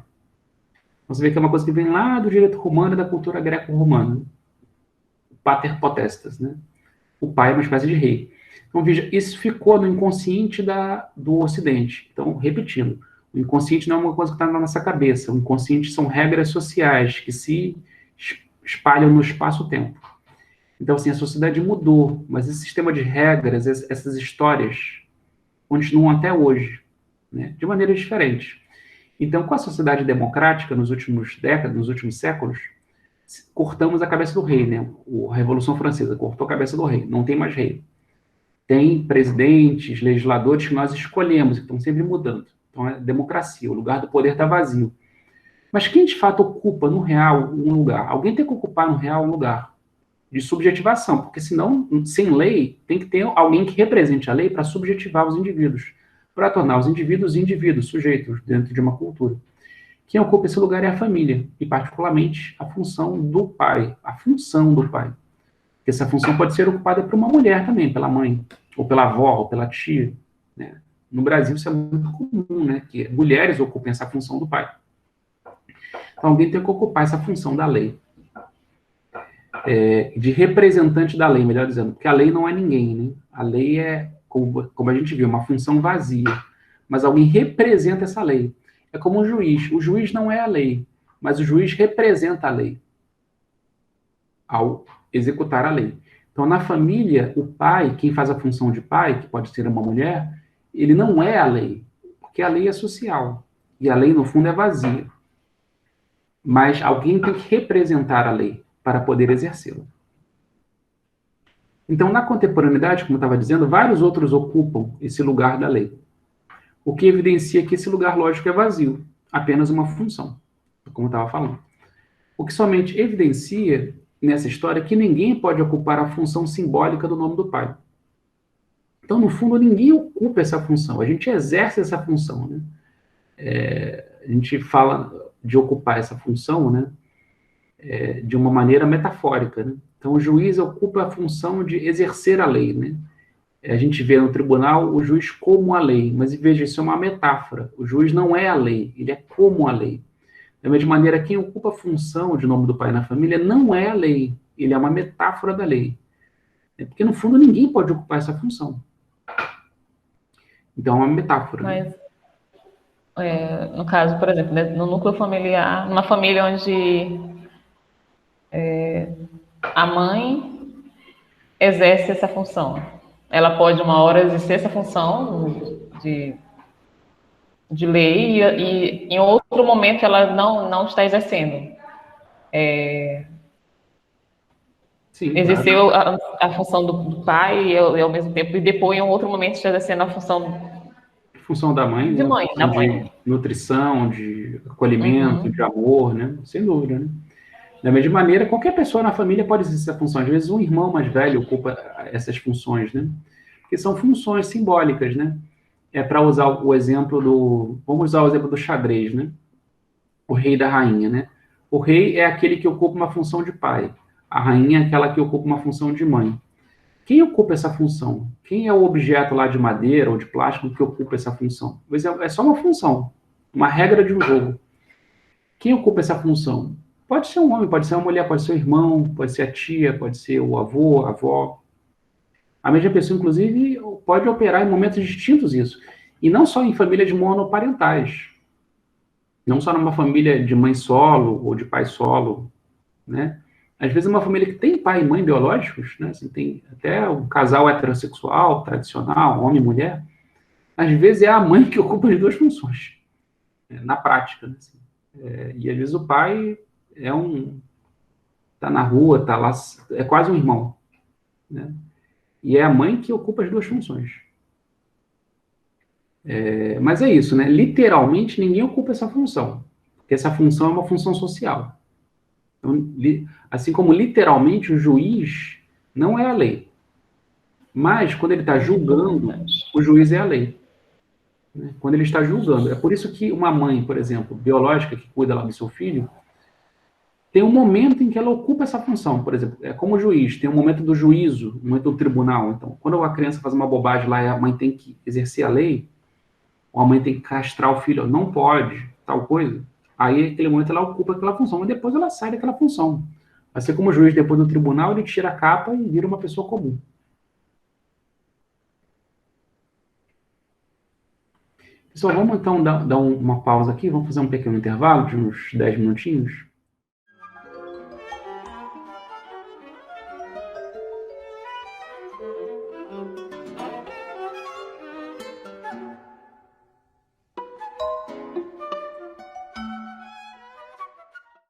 Você vê que é uma coisa que vem lá do direito romano e da cultura greco-romana. Pater potestas, né? O pai é uma espécie de rei. Então, veja, isso ficou no inconsciente do Ocidente. Então, repetindo, o inconsciente não é uma coisa que está na nossa cabeça. O inconsciente são regras sociais que se espalham no espaço-tempo. Então, assim, a sociedade mudou, mas esse sistema de regras, essas histórias, continuam até hoje, né? De maneiras diferentes. Então, com a sociedade democrática, nos últimos décadas, nos últimos séculos, cortamos a cabeça do rei, né? A Revolução Francesa cortou a cabeça do rei, não tem mais rei. Tem presidentes, legisladores que nós escolhemos, que estão sempre mudando. Então, é democracia, o lugar do poder está vazio. Mas quem, de fato, ocupa no real um lugar? Alguém tem que ocupar no real um lugar de subjetivação, porque senão, sem lei, tem que ter alguém que represente a lei para subjetivar os indivíduos, para tornar os indivíduos, sujeitos dentro de uma cultura. Quem ocupa esse lugar é a família, e particularmente a função do pai, Porque essa função pode ser ocupada por uma mulher também, pela mãe, ou pela avó, ou pela tia, né? No Brasil isso é muito comum, né, que mulheres ocupem essa função do pai. Então alguém tem que ocupar essa função da lei. De representante da lei, melhor dizendo, porque a lei não é ninguém, né? A lei é, como a gente viu, uma função vazia, mas alguém representa essa lei. É como um juiz. O juiz não é a lei, mas o juiz representa a lei ao executar a lei. Então, na família, o pai, quem faz a função de pai, que pode ser uma mulher, ele não é a lei, porque a lei é social, e a lei, no fundo, é vazia. Mas alguém tem que representar a lei para poder exercê-la. Então, na contemporaneidade, como eu estava dizendo, vários outros ocupam esse lugar da lei. O que evidencia que esse lugar lógico é vazio, apenas uma função, como eu estava falando. O que somente evidencia nessa história é que ninguém pode ocupar a função simbólica do nome do pai. Então, no fundo, ninguém ocupa essa função, a gente exerce essa função, né? A gente fala de ocupar essa função, né? De uma maneira metafórica, né? Então, o juiz ocupa a função de exercer a lei, né? A gente vê no tribunal o juiz como a lei, mas veja, isso é uma metáfora. O juiz não é a lei, ele é como a lei. Da mesma maneira, quem ocupa a função de nome do pai na família não é a lei, ele é uma metáfora da lei. Porque, no fundo, ninguém pode ocupar essa função. Então, é uma metáfora. Mas, no caso, por exemplo, né, no núcleo familiar, numa família onde a mãe exerce essa função, ela pode uma hora exercer essa função de lei e em outro momento ela não está exercendo. Sim, exerceu claro. a função do pai e ao mesmo tempo, e depois em outro momento está exercendo a Função da mãe, de né? mãe, da Função mãe. de nutrição, de acolhimento, Uhum. de amor, né? Sem dúvida, né? Da mesma maneira, qualquer pessoa na família pode exercer essa função. Às vezes, um irmão mais velho ocupa essas funções, né? Porque são funções simbólicas, né? Para usar o exemplo Vamos usar o exemplo do xadrez, né? O rei e da rainha, né? O rei é aquele que ocupa uma função de pai. A rainha é aquela que ocupa uma função de mãe. Quem ocupa essa função? Quem é o objeto lá de madeira ou de plástico que ocupa essa função? É só uma função, uma regra de um jogo. Quem ocupa essa função? Pode ser um homem, pode ser uma mulher, pode ser o irmão, pode ser a tia, pode ser o avô, a avó. A mesma pessoa, inclusive, pode operar em momentos distintos isso. E não só em famílias monoparentais. Não só numa família de mãe solo ou de pai solo, né? Às vezes uma família que tem pai e mãe biológicos, né? Assim, tem até um casal heterossexual, tradicional, homem e mulher. Às vezes é a mãe que ocupa as duas funções, na prática, né? Assim, e às vezes o pai tá na rua, tá lá, é quase um irmão, né? E é a mãe que ocupa as duas funções. Mas é isso, né? Literalmente, ninguém ocupa essa função. Porque essa função é uma função social. Então, assim como literalmente o juiz não é a lei. Mas, quando ele está julgando, o juiz é a lei. Né? Quando ele está julgando. É por isso que uma mãe, por exemplo, biológica, que cuida lá do seu filho, tem um momento em que ela ocupa essa função. Por exemplo, é como juiz, tem um momento do juízo, um momento do tribunal. Então, quando a criança faz uma bobagem lá e a mãe tem que exercer a lei, ou a mãe tem que castrar o filho, não pode, tal coisa, aí naquele momento ela ocupa aquela função, mas depois ela sai daquela função. Assim como o juiz, depois do tribunal, ele tira a capa e vira uma pessoa comum. Pessoal, vamos então dar uma pausa aqui, vamos fazer um pequeno intervalo de uns 10 minutinhos.